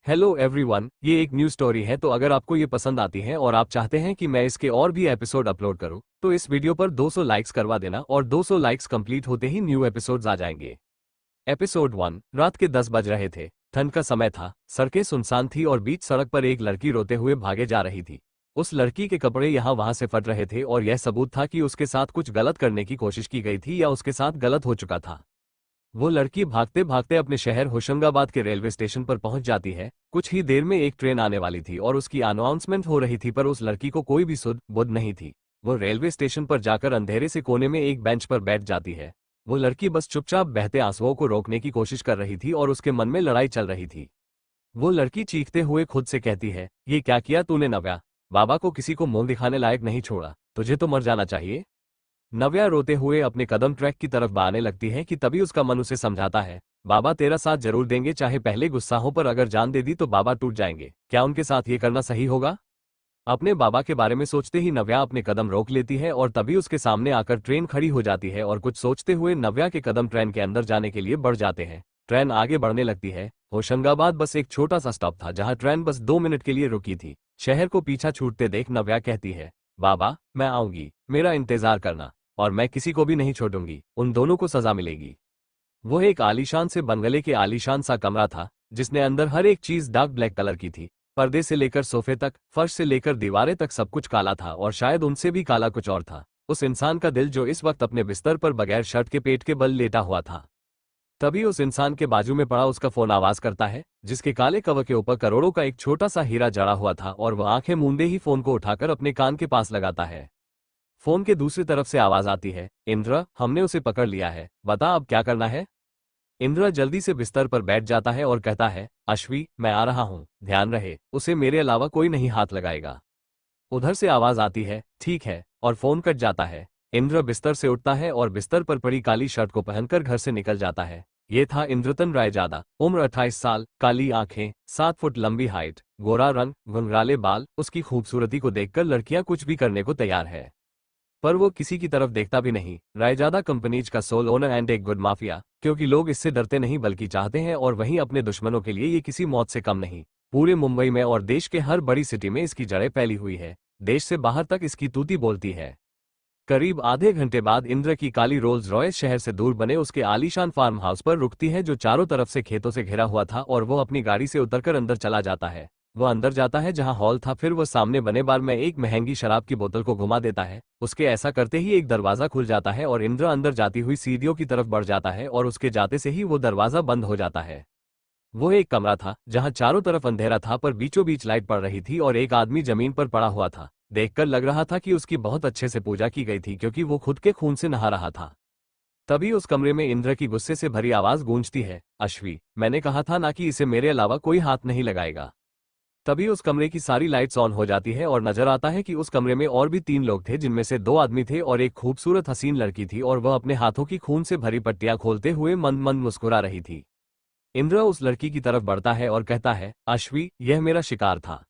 Hello everyone, ये एक new story है। तो अगर आपको ये पसंद आती है और आप चाहते हैं कि मैं इसके और भी एपिसोड अपलोड करूं, तो इस वीडियो पर 200 लाइक्स करवा देना और 200 लाइक्स कंप्लीट होते ही न्यू एपिसोड्स आ जाएंगे। एपिसोड 1। रात के 10 बज रहे थे। ठंड का समय था। सड़कें सुनसान थी और बीच सड़क पर एक लड़की रोते हुए भागे जा रही थी। उस लड़की के कपड़े यहाँ वहां से फट रहे थे और यह सबूत था कि उसके साथ कुछ गलत करने की कोशिश की गई थी या उसके साथ गलत हो चुका था। वो लड़की भागते भागते अपने शहर होशंगाबाद के रेलवे स्टेशन पर पहुंच जाती है। कुछ ही देर में एक ट्रेन आने वाली थी और उसकी अनाउंसमेंट हो रही थी, पर उस लड़की को कोई भी सुध बुध नहीं थी। वो रेलवे स्टेशन पर जाकर अंधेरे से कोने में एक बेंच पर बैठ जाती है। वो लड़की बस चुपचाप बहते आंसुओं को रोकने की कोशिश कर रही थी और उसके मन में लड़ाई चल रही थी। वो लड़की चीखते हुए खुद से कहती है, ये क्या किया तूने नव्या? बाबा को किसी को मुंह दिखाने लायक नहीं छोड़ा, तुझे तो मर जाना चाहिए। नव्या रोते हुए अपने कदम ट्रैक की तरफ बढ़ाने लगती है कि तभी उसका मन उसे समझाता है, बाबा तेरा साथ जरूर देंगे, चाहे पहले गुस्सा हो, पर अगर जान दे दी तो बाबा टूट जाएंगे। क्या उनके साथ ये करना सही होगा? अपने बाबा के बारे में सोचते ही नव्या अपने कदम रोक लेती है और तभी उसके सामने आकर ट्रेन खड़ी हो जाती है और कुछ सोचते हुए नव्या के कदम ट्रेन के अंदर जाने के लिए बढ़ जाते हैं। ट्रेन आगे बढ़ने लगती है। होशंगाबाद बस एक छोटा सा स्टॉप था जहां ट्रेन बस 2 मिनट के लिए रुकी थी। शहर को पीछा छूटते देख नव्या कहती है, बाबा मैं आऊंगी, मेरा इंतजार करना, और मैं किसी को भी नहीं छोड़ूंगी, उन दोनों को सजा मिलेगी। वो एक आलीशान से बंगले के आलीशान सा कमरा था, जिसने अंदर हर एक चीज डार्क ब्लैक कलर की थी। पर्दे से लेकर सोफे तक, फर्श से लेकर दीवारें तक सब कुछ काला था और शायद उनसे भी काला कुछ और था। उस इंसान का दिल जो इस वक्त अपने बिस्तर पर बगैर शर्ट के पेट के बल लेटा हुआ था। तभी उस इंसान के बाजू में पड़ा उसका फोन आवाज करता है, जिसके काले कवर के ऊपर करोड़ों का एक छोटा सा हीरा जड़ा हुआ था, और वह आंखें मूंदे ही फोन को उठाकर अपने कान के पास लगाता है। फोन के दूसरी तरफ से आवाज आती है, इंद्र हमने उसे पकड़ लिया है, बता अब क्या करना है। इंद्र जल्दी से बिस्तर पर बैठ जाता है और कहता है, अश्वी मैं आ रहा हूं, ध्यान रहे उसे मेरे अलावा कोई नहीं हाथ लगाएगा। उधर से आवाज आती है, ठीक है, और फोन कट जाता है। इंद्र बिस्तर से उठता है और बिस्तर पर पड़ी काली शर्ट को पहनकर घर से निकल जाता है। ये था इंद्रतन रायजादा, उम्र 28 साल, काली आंखें, 7 फुट लंबी हाइट, गोरा रंग, घुंघराले बाल। उसकी खूबसूरती को देखकर लड़कियां कुछ भी करने को तैयार है, पर वो किसी की तरफ देखता भी नहीं। रायजादा कंपनीज का सोल ओनर एंड एक गुड माफिया, क्योंकि लोग इससे डरते नहीं बल्कि चाहते हैं, और वहीं अपने दुश्मनों के लिए ये किसी मौत से कम नहीं। पूरे मुंबई में और देश के हर बड़ी सिटी में इसकी जड़ें फैली हुई है। देश से बाहर तक इसकी तूती बोलती है। करीब आधे घंटे बाद इंद्र की काली रोल्स रॉयस शहर से दूर बने उसके आलीशान फार्म हाउस पर रुकती है, जो चारों तरफ से खेतों से घिरा हुआ था, और वो अपनी गाड़ी से उतरकर अंदर चला जाता है। वह अंदर जाता है जहां हॉल था, फिर वह सामने बने बार में एक महंगी शराब की बोतल को घुमा देता है। उसके ऐसा करते ही एक दरवाजा खुल जाता है और इंद्र अंदर जाती हुई सीढ़ियों की तरफ बढ़ जाता है, और उसके जाते से ही वो दरवाजा बंद हो जाता है। वो एक कमरा था जहां चारों तरफ अंधेरा था, पर बीचों बीच लाइट पड़ रही थी और एक आदमी जमीन पर पड़ा हुआ था। देखकर लग रहा था कि उसकी बहुत अच्छे से पूजा की गई थी, क्योंकि वो खुद के खून से नहा रहा था। तभी उस कमरे में इंद्र की गुस्से से भरी आवाज गूंजती है, अश्वी मैंने कहा था ना कि इसे मेरे अलावा कोई हाथ नहीं लगाएगा। तभी उस कमरे की सारी लाइट्स ऑन हो जाती है और नजर आता है कि उस कमरे में और भी 3 लोग थे, जिनमें से 2 आदमी थे और एक खूबसूरत हसीन लड़की थी, और वह अपने हाथों की खून से भरी पट्टियां खोलते हुए मंद मंद मुस्कुरा रही थी। इंद्र उस लड़की की तरफ बढ़ता है और कहता है, अश्वी यह मेरा शिकार था।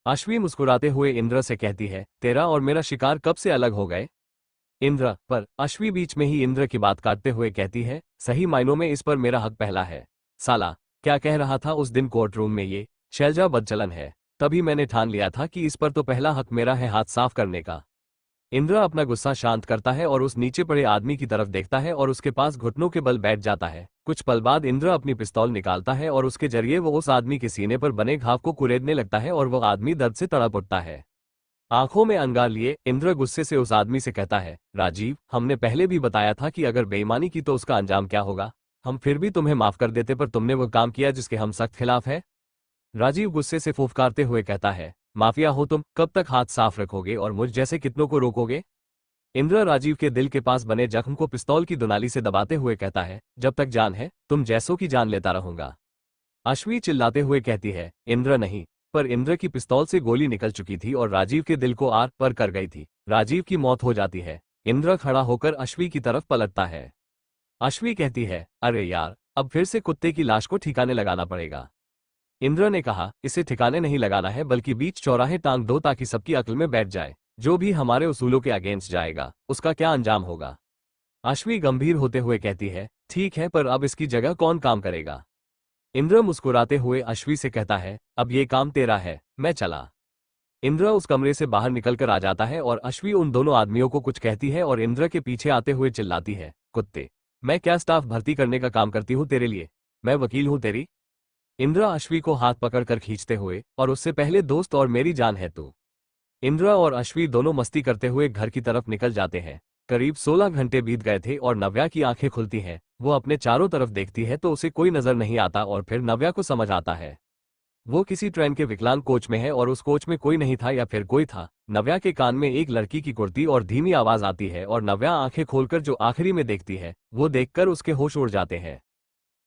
अश्वी मुस्कुराते हुए इंद्र से कहती है, तेरा और मेरा शिकार कब से अलग हो गए? इंद्र पर अश्वी बीच में ही इंद्र की बात काटते हुए कहती है, सही मायनों में इस पर मेरा हक पहला है। साला क्या कह रहा था उस दिन कोर्ट रूम में, ये शैलजा बदचलन है। तभी मैंने ठान लिया था कि इस पर तो पहला हक मेरा है हाथ साफ करने का। इंद्र अपना गुस्सा शांत करता है और उस नीचे पड़े आदमी की तरफ देखता है और उसके पास घुटनों के बल बैठ जाता है। कुछ पल बाद इंद्र अपनी पिस्तौल निकालता है और उसके जरिए वो उस आदमी के सीने पर बने घाव को कुरेदने लगता है, और वह आदमी दर्द से तड़प उठता है। आंखों में अंगार लिए इंद्र गुस्से से उस आदमी से कहता है, राजीव हमने पहले भी बताया था कि अगर बेईमानी की तो उसका अंजाम क्या होगा। हम फिर भी तुम्हें माफ कर देते, पर तुमने वो काम किया जिसके हम सख्त खिलाफ है। राजीव गुस्से से फुफकारते हुए कहता है, माफिया हो तुम, कब तक हाथ साफ रखोगे और मुझ जैसे कितनों को रोकोगे? इंद्र राजीव के दिल के पास बने जख्म को पिस्तौल की दुनाली से दबाते हुए कहता है, जब तक जान है तुम जैसों की जान लेता रहूंगा। अश्वी चिल्लाते हुए कहती है, इंद्र नहीं। पर इंद्र की पिस्तौल से गोली निकल चुकी थी और राजीव के दिल को आर पर कर गई थी। राजीव की मौत हो जाती है। इंद्र खड़ा होकर अश्वी की तरफ पलटता है। अश्वी कहती है, अरे यार अब फिर से कुत्ते की लाश को ठिकाने लगाना पड़ेगा। इंद्र ने कहा, इसे ठिकाने नहीं लगाना है बल्कि बीच चौराहे टांग दो, ताकि सबकी अक्ल में बैठ जाए, जो भी हमारे उसूलों के अगेंस्ट जाएगा उसका क्या अंजाम होगा। अश्वी गंभीर होते हुए कहती है, ठीक है, पर अब इसकी जगह कौन काम करेगा? इंद्र मुस्कुराते हुए अश्वी से कहता है, अब ये काम तेरा है, मैं चला। इंद्र उस कमरे से बाहर निकलकर आ जाता है और अश्वी उन दोनों आदमियों को कुछ कहती है और इंद्र के पीछे आते हुए चिल्लाती है, कुत्ते, मैं क्या स्टाफ भर्ती करने का काम करती हूँ तेरे लिए? मैं वकील हूँ तेरी? इंद्र अश्वी को हाथ पकड़कर खींचते हुए, और उससे पहले दोस्त और मेरी जान है तू। इंद्र और अश्वी दोनों मस्ती करते हुए घर की तरफ निकल जाते हैं। करीब 16 घंटे बीत गए थे और नव्या की आंखें खुलती हैं। वो अपने चारों तरफ देखती है तो उसे कोई नजर नहीं आता और फिर नव्या को समझ आता है वो किसी ट्रेन के विकलांग कोच में है और उस कोच में कोई नहीं था या फिर कोई था। नव्या के कान में एक लड़की की कुर्ती और धीमी आवाज आती है और नव्या आंखें खोलकर जो आखिरी में देखती है वो देखकर उसके होश उड़ जाते हैं।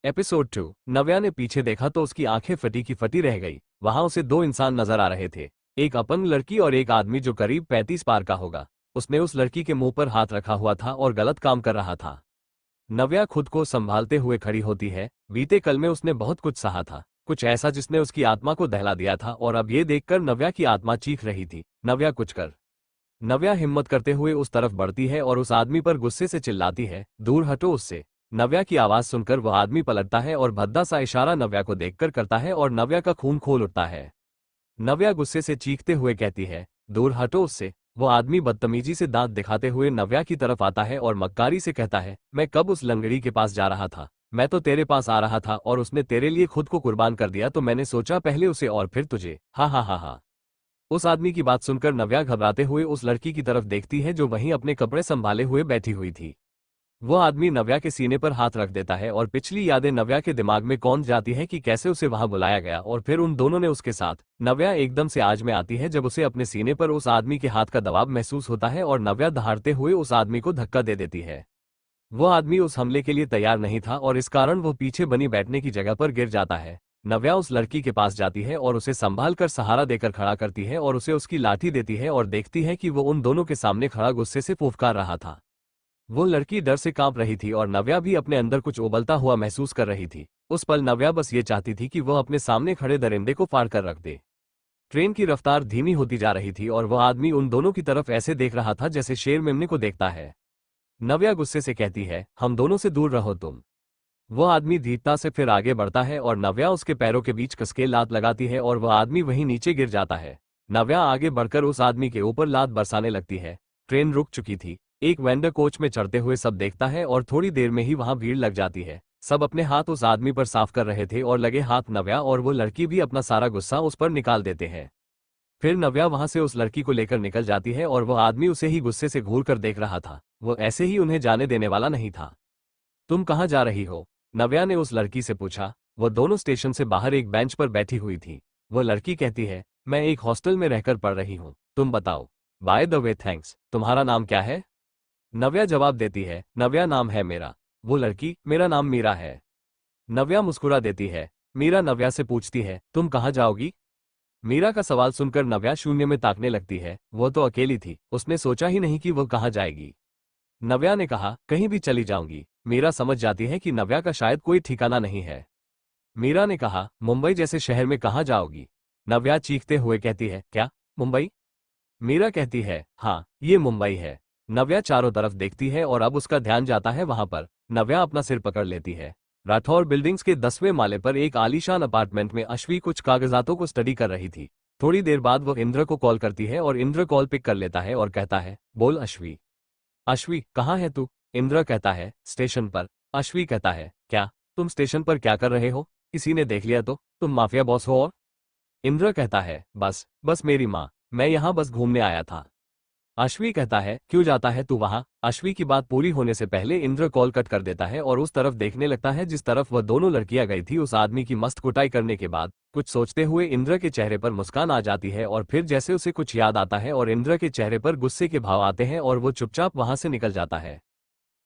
एपिसोड 2। नव्या ने पीछे देखा तो उसकी आंखें फटी की फटी रह गई। वहां उसे दो इंसान नजर आ रहे थे, एक अपंग लड़की और एक आदमी जो करीब 35 पार का होगा। उसने उस लड़की के मुंह पर हाथ रखा हुआ था और गलत काम कर रहा था। नव्या खुद को संभालते हुए खड़ी होती है। बीते कल में उसने बहुत कुछ सहा था, कुछ ऐसा जिसने उसकी आत्मा को दहला दिया था और अब ये देखकर नव्या की आत्मा चीख रही थी, नव्या कुछ कर। नव्या हिम्मत करते हुए उस तरफ बढ़ती है और उस आदमी पर गुस्से से चिल्लाती है, दूर हटो उससे। नव्या की आवाज सुनकर वह आदमी पलटता है और भद्दा सा इशारा नव्या को देखकर करता है और नव्या का खून खोल उठता है। नव्या गुस्से से चीखते हुए कहती है, दूर हटो उससे। वो आदमी बदतमीजी से दांत दिखाते हुए नव्या की तरफ आता है और मक्कारी से कहता है, मैं कब उस लंगड़ी के पास जा रहा था? मैं तो तेरे पास आ रहा था और उसने तेरे लिए खुद को कुर्बान कर दिया तो मैंने सोचा पहले उसे और फिर तुझे। हा हा हा हा। उस आदमी की बात सुनकर नव्या घबराते हुए उस लड़की की तरफ देखती है जो वहीं अपने कपड़े संभाले हुए बैठी हुई थी। वो आदमी नव्या के सीने पर हाथ रख देता है और पिछली यादें नव्या के दिमाग में कौंध जाती है कि कैसे उसे वहां बुलाया गया और फिर उन दोनों ने उसके साथ। नव्या एकदम से आज में आती है जब उसे अपने सीने पर उस आदमी के हाथ का दबाव महसूस होता है और नव्या दहाड़ते हुए उस आदमी को धक्का दे देती है। वो आदमी उस हमले के लिए तैयार नहीं था और इस कारण वो पीछे बनी बैठने की जगह पर गिर जाता है। नव्या उस लड़की के पास जाती है और उसे संभाल कर सहारा देकर खड़ा करती है और उसे उसकी लाठी देती है और देखती है कि वो उन दोनों के सामने खड़ा गुस्से से फुफकार रहा था। वो लड़की डर से कांप रही थी और नव्या भी अपने अंदर कुछ उबलता हुआ महसूस कर रही थी। उस पल नव्या बस ये चाहती थी कि वह अपने सामने खड़े दरिंदे को फाड़ कर रख दे। ट्रेन की रफ्तार धीमी होती जा रही थी और वह आदमी उन दोनों की तरफ ऐसे देख रहा था जैसे शेर मेमने को देखता है। नव्या गुस्से से कहती है, हम दोनों से दूर रहो तुम। वह आदमी धीरता से फिर आगे बढ़ता है और नव्या उसके पैरों के बीच कसके लात लगाती है और वह आदमी वहीं नीचे गिर जाता है। नव्या आगे बढ़कर उस आदमी के ऊपर लात बरसाने लगती है। ट्रेन रुक चुकी थी। एक वेंडर कोच में चढ़ते हुए सब देखता है और थोड़ी देर में ही वहां भीड़ लग जाती है। सब अपने हाथ उस आदमी पर साफ कर रहे थे और लगे हाथ नव्या और वो लड़की भी अपना सारा गुस्सा उस पर निकाल देते हैं। फिर नव्या वहां से उस लड़की को लेकर निकल जाती है और वह आदमी उसे ही गुस्से से घूर कर देख रहा था। वो ऐसे ही उन्हें जाने देने वाला नहीं था। तुम कहाँ जा रही हो? नव्या ने उस लड़की से पूछा। वह दोनों स्टेशन से बाहर एक बेंच पर बैठी हुई थी। वह लड़की कहती है, मैं एक हॉस्टल में रहकर पढ़ रही हूँ, तुम बताओ? बाय द वे थैंक्स, तुम्हारा नाम क्या है? नव्या जवाब देती है, नव्या नाम है मेरा। वो लड़की, मेरा नाम मीरा है। नव्या मुस्कुरा देती है। मीरा नव्या से पूछती है, तुम कहाँ जाओगी? मीरा का सवाल सुनकर नव्या शून्य में ताकने लगती है। वो तो अकेली थी, उसने सोचा ही नहीं कि वो कहाँ जाएगी। नव्या ने कहा, कहीं भी चली जाऊंगी। मीरा समझ जाती है कि नव्या का शायद कोई ठिकाना नहीं है। मीरा ने कहा, मुंबई जैसे शहर में कहाँ जाओगी? नव्या चीखते हुए कहती है, क्या मुंबई? मीरा कहती है, हाँ ये मुंबई है। नव्या चारों तरफ देखती है और अब उसका ध्यान जाता है वहां पर। नव्या अपना सिर पकड़ लेती है। राठौर बिल्डिंग्स के 10वें माले पर एक आलीशान अपार्टमेंट में अश्वी कुछ कागजातों को स्टडी कर रही थी। थोड़ी देर बाद वो इंद्र को कॉल करती है और इंद्र कॉल पिक कर लेता है और कहता है, बोल अश्वी। अश्वी, कहाँ है तू? इंद्र कहता है, स्टेशन पर। अश्वी कहता है, क्या? तुम स्टेशन पर क्या कर रहे हो? किसी ने देख लिया तो? तुम माफिया बॉस हो? और इंद्र कहता है, बस मेरी माँ, मैं यहाँ बस घूमने आया था। अश्वी कहता है, क्यों जाता है तू वहां? अश्वी की बात पूरी होने से पहले इंद्र कॉल कट कर देता है और उस तरफ देखने लगता है जिस तरफ वह दोनों लड़कियां गई थी। उस आदमी की मस्त कुटाई करने के बाद कुछ सोचते हुए इंद्र के चेहरे पर मुस्कान आ जाती है और फिर जैसे उसे कुछ याद आता है और इंद्र के चेहरे पर गुस्से के भाव आते हैं और वो चुपचाप वहां से निकल जाता है।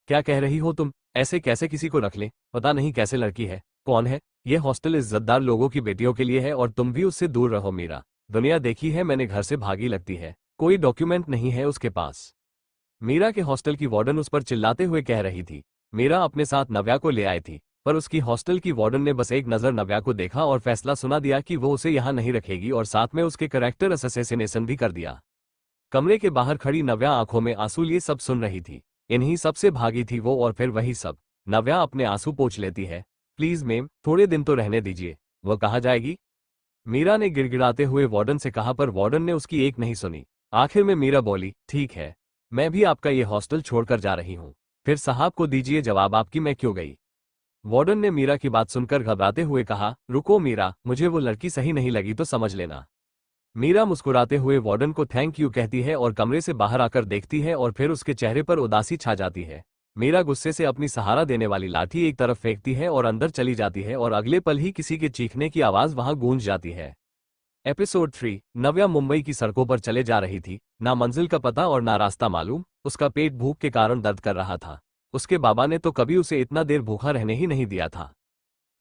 क्या कह रही हो तुम? ऐसे कैसे किसी को रख ले? पता नहीं कैसे लड़की है, कौन है? ये हॉस्टल इज्जतदार लोगों की बेटियों के लिए है और तुम भी उससे दूर रहो। मीरा, दुनिया देखी है मैंने, घर से भागी लगती है, कोई डॉक्यूमेंट नहीं है उसके पास। मीरा के हॉस्टल की वार्डन उस पर चिल्लाते हुए कह रही थी। मीरा अपने साथ नव्या को ले आई थी, पर उसकी हॉस्टल की वार्डन ने बस एक नज़र नव्या को देखा और फैसला सुना दिया कि वो उसे यहाँ नहीं रखेगी और साथ में उसके कैरेक्टर असैसिनेशन भी कर दिया। कमरे के बाहर खड़ी नव्या आंखों में आंसू लिए सब सुन रही थी। इन्हीं सब से भागी थी वो और फिर वही सब। नव्या अपने आंसू पोंछ लेती है। प्लीज मैम, थोड़े दिन तो रहने दीजिए। वह कहाँ जाएगी? मीरा ने गिड़गिड़ाते हुए वार्डन से कहा, पर वार्डन ने उसकी एक नहीं सुनी। आखिर में मीरा बोली, ठीक है, मैं भी आपका ये हॉस्टल छोड़कर जा रही हूँ। फिर साहब को दीजिए जवाब आपकी मैं क्यों गई। वार्डन ने मीरा की बात सुनकर घबराते हुए कहा, रुको मीरा, मुझे वो लड़की सही नहीं लगी तो समझ लेना। मीरा मुस्कुराते हुए वार्डन को थैंक यू कहती है और कमरे से बाहर आकर देखती है और फिर उसके चेहरे पर उदासी छा जाती है। मीरा गुस्से से अपनी सहारा देने वाली लाठी एक तरफ फेंकती है और अंदर चली जाती है और अगले पल ही किसी के चीखने की आवाज वहां गूंज जाती है। एपिसोड 3। नव्या मुंबई की सड़कों पर चले जा रही थी। ना मंजिल का पता और ना रास्ता मालूम। उसका पेट भूख के कारण दर्द कर रहा था। उसके बाबा ने तो कभी उसे इतना देर भूखा रहने ही नहीं दिया था।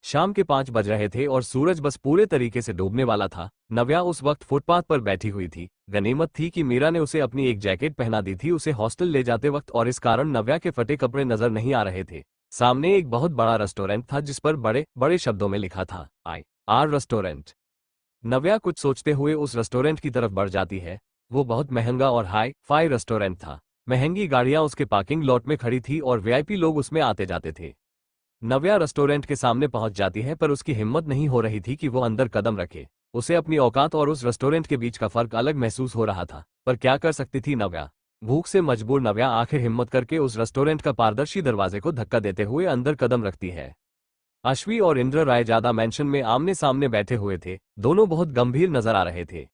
शाम के 5 बज रहे थे और सूरज बस पूरे तरीके से डूबने वाला था। नव्या उस वक्त फुटपाथ पर बैठी हुई थी। गनीमत थी कि मीरा ने उसे अपनी एक जैकेट पहना दी थी उसे हॉस्टल ले जाते वक्त, और इस कारण नव्या के फटे कपड़े नजर नहीं आ रहे थे। सामने एक बहुत बड़ा रेस्टोरेंट था जिस पर बड़े बड़े शब्दों में लिखा था, IR रेस्टोरेंट। नव्या कुछ सोचते हुए उस रेस्टोरेंट की तरफ बढ़ जाती है। वो बहुत महंगा और हाई फाई रेस्टोरेंट था। महंगी गाड़ियां उसके पार्किंग लॉट में खड़ी थी और VIP लोग उसमें आते जाते थे। नव्या रेस्टोरेंट के सामने पहुंच जाती है, पर उसकी हिम्मत नहीं हो रही थी कि वो अंदर कदम रखे। उसे अपनी औकात और उस रेस्टोरेंट के बीच का फर्क अलग महसूस हो रहा था, पर क्या कर सकती थी नव्या। भूख से मजबूर नव्या आखिर हिम्मत करके उस रेस्टोरेंट का पारदर्शी दरवाजे को धक्का देते हुए अंदर कदम रखती है। अश्वी और इंद्र रायजादा मैंशन में आमने सामने बैठे हुए थे। दोनों बहुत गंभीर नजर आ रहे थे।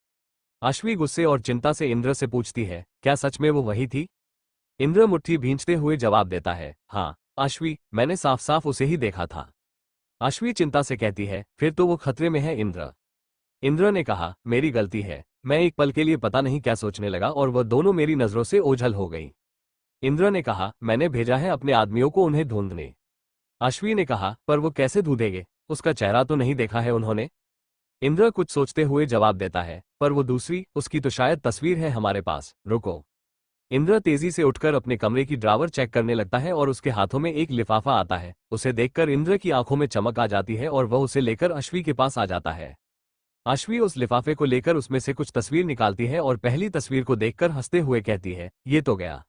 अश्वी गुस्से और चिंता से इंद्र से पूछती है, क्या सच में वो वही थी? इंद्र मुट्ठी भींचते हुए जवाब देता है, हाँ अश्वी, मैंने साफ साफ उसे ही देखा था। अश्वी चिंता से कहती है, फिर तो वो खतरे में है इंद्र। इंद्र ने कहा, मेरी गलती है, मैं एक पल के लिए पता नहीं क्या सोचने लगा और वह दोनों मेरी नजरों से ओझल हो गई। इंद्र ने कहा, मैंने भेजा है अपने आदमियों को उन्हें ढूंढने। अश्वी ने कहा, पर वो कैसे ढूंढेंगे, उसका चेहरा तो नहीं देखा है उन्होंने। इंद्र कुछ सोचते हुए जवाब देता है, पर वो दूसरी, उसकी तो शायद तस्वीर है हमारे पास, रुको। इंद्र तेजी से उठकर अपने कमरे की ड्रावर चेक करने लगता है और उसके हाथों में एक लिफाफा आता है। उसे देखकर इंद्र की आंखों में चमक आ जाती है और वह उसे लेकर अश्वी के पास आ जाता है। अश्वी उस लिफाफे को लेकर उसमें से कुछ तस्वीर निकालती है और पहली तस्वीर को देखकर हंसते हुए कहती है, ये तो गया।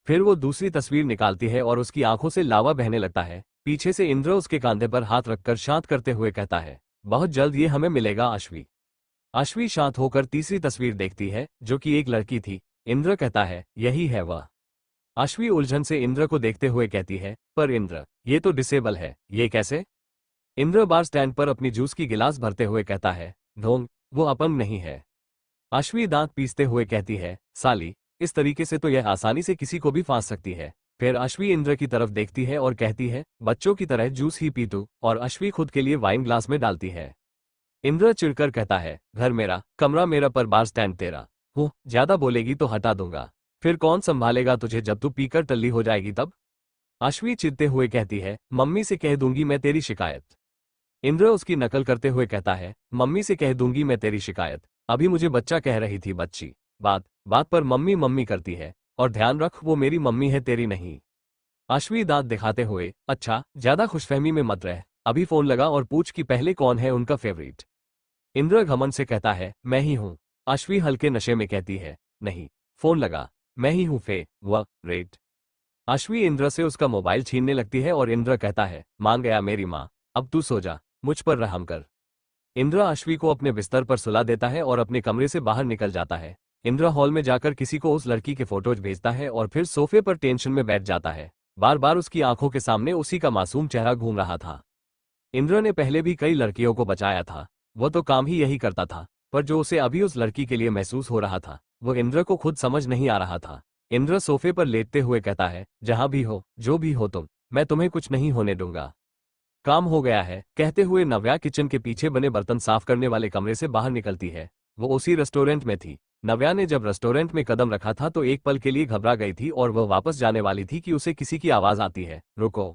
फिर वो दूसरी तस्वीर निकालती है और उसकी आंखों से लावा बहने लगता है। पीछे से इंद्र उसके कंधे पर हाथ रखकर शांत करते हुए कहता है, बहुत जल्द ये हमें मिलेगा अश्वी। अश्वी शांत होकर तीसरी तस्वीर देखती है, जो कि एक लड़की थी। इंद्र कहता है, यही है वह। अश्वी उलझन से इंद्र को देखते हुए कहती है, पर इंद्र, ये तो डिसेबल है, ये कैसे? इंद्र बार स्टैंड पर अपनी जूस की गिलास भरते हुए कहता है, ढोंग, वो अपंग नहीं है। अश्वी दांत पीसते हुए कहती है, साली, इस तरीके से तो यह आसानी से किसी को भी फांस सकती है। फिर अश्वी इंद्र की तरफ देखती है और कहती है, बच्चों की तरह जूस ही पी तू, और अश्वी खुद के लिए वाइन ग्लास में डालती है। इंद्र चिढ़कर कहता है, घर मेरा, कमरा मेरा, पर बार स्टैंड तेरा। ज्यादा बोलेगी तो हटा दूंगा। फिर कौन संभालेगा तुझे जब तू पीकर टल्ली हो जाएगी तब? अश्वी चिढ़ते हुए कहती है, मम्मी से कह दूंगी मैं तेरी शिकायत। इंद्र उसकी नकल करते हुए कहता है, मम्मी से कह दूंगी मैं तेरी शिकायत। अभी मुझे बच्चा कह रही थी बच्ची। बात बात पर मम्मी मम्मी करती है, और ध्यान रख वो मेरी मम्मी है तेरी नहीं। अश्वी दांत दिखाते हुए, अच्छा ज्यादा खुशफहमी में मत रह, अभी फोन लगा और पूछ कि पहले कौन है उनका फेवरेट। इंद्र घमंड से कहता है, मैं ही हूं। अश्वी हल्के नशे में कहती है, नहीं, फोन लगा, मैं ही हूं रेट। अश्वी इंद्र से उसका मोबाइल छीनने लगती है और इंद्र कहता है, मान गया मेरी माँ, अब तू सो जा, मुझ पर रहम कर। इंद्र अश्वी को अपने बिस्तर पर सुला देता है और अपने कमरे से बाहर निकल जाता है। इंद्र हॉल में जाकर किसी को उस लड़की के फोटोज भेजता है और फिर सोफे पर टेंशन में बैठ जाता है। बार बार उसकी आंखों के सामने उसी का मासूम चेहरा घूम रहा था। इंद्र ने पहले भी कई लड़कियों को बचाया था, वो तो काम ही यही करता था, पर जो उसे अभी उस लड़की के लिए महसूस हो रहा था, वो इंद्र को खुद समझ नहीं आ रहा था। इंद्र सोफे पर लेटते हुए कहता है, जहां भी हो, जो भी हो तुम, मैं तुम्हें कुछ नहीं होने दूंगा। काम हो गया है, कहते हुए नव्या किचन के पीछे बने बर्तन साफ करने वाले कमरे से बाहर निकलती है। वो उसी रेस्टोरेंट में थी। नव्या ने जब रेस्टोरेंट में कदम रखा था तो एक पल के लिए घबरा गई थी और वह वापस जाने वाली थी कि उसे किसी की आवाज आती है, रुको।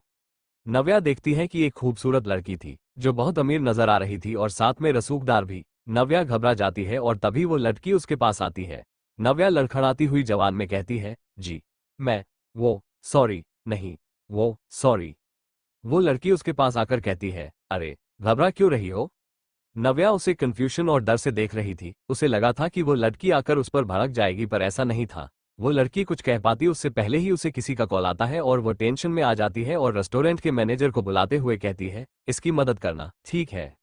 नव्या देखती है कि एक खूबसूरत लड़की थी, जो बहुत अमीर नजर आ रही थी और साथ में रसूखदार भी। नव्या घबरा जाती है और तभी वो लड़की उसके पास आती है। नव्या लड़खड़ाती हुई जवान में कहती है, जी मैं सॉरी नहीं, सॉरी। वो लड़की उसके पास आकर कहती है, अरे घबरा क्यों रही हो? नव्या उसे कंफ्यूजन और डर से देख रही थी। उसे लगा था कि वो लड़की आकर उस पर भड़क जाएगी, पर ऐसा नहीं था। वो लड़की कुछ कह पाती उससे पहले ही उसे किसी का कॉल आता है और वो टेंशन में आ जाती है और रेस्टोरेंट के मैनेजर को बुलाते हुए कहती है, इसकी मदद करना। ठीक है।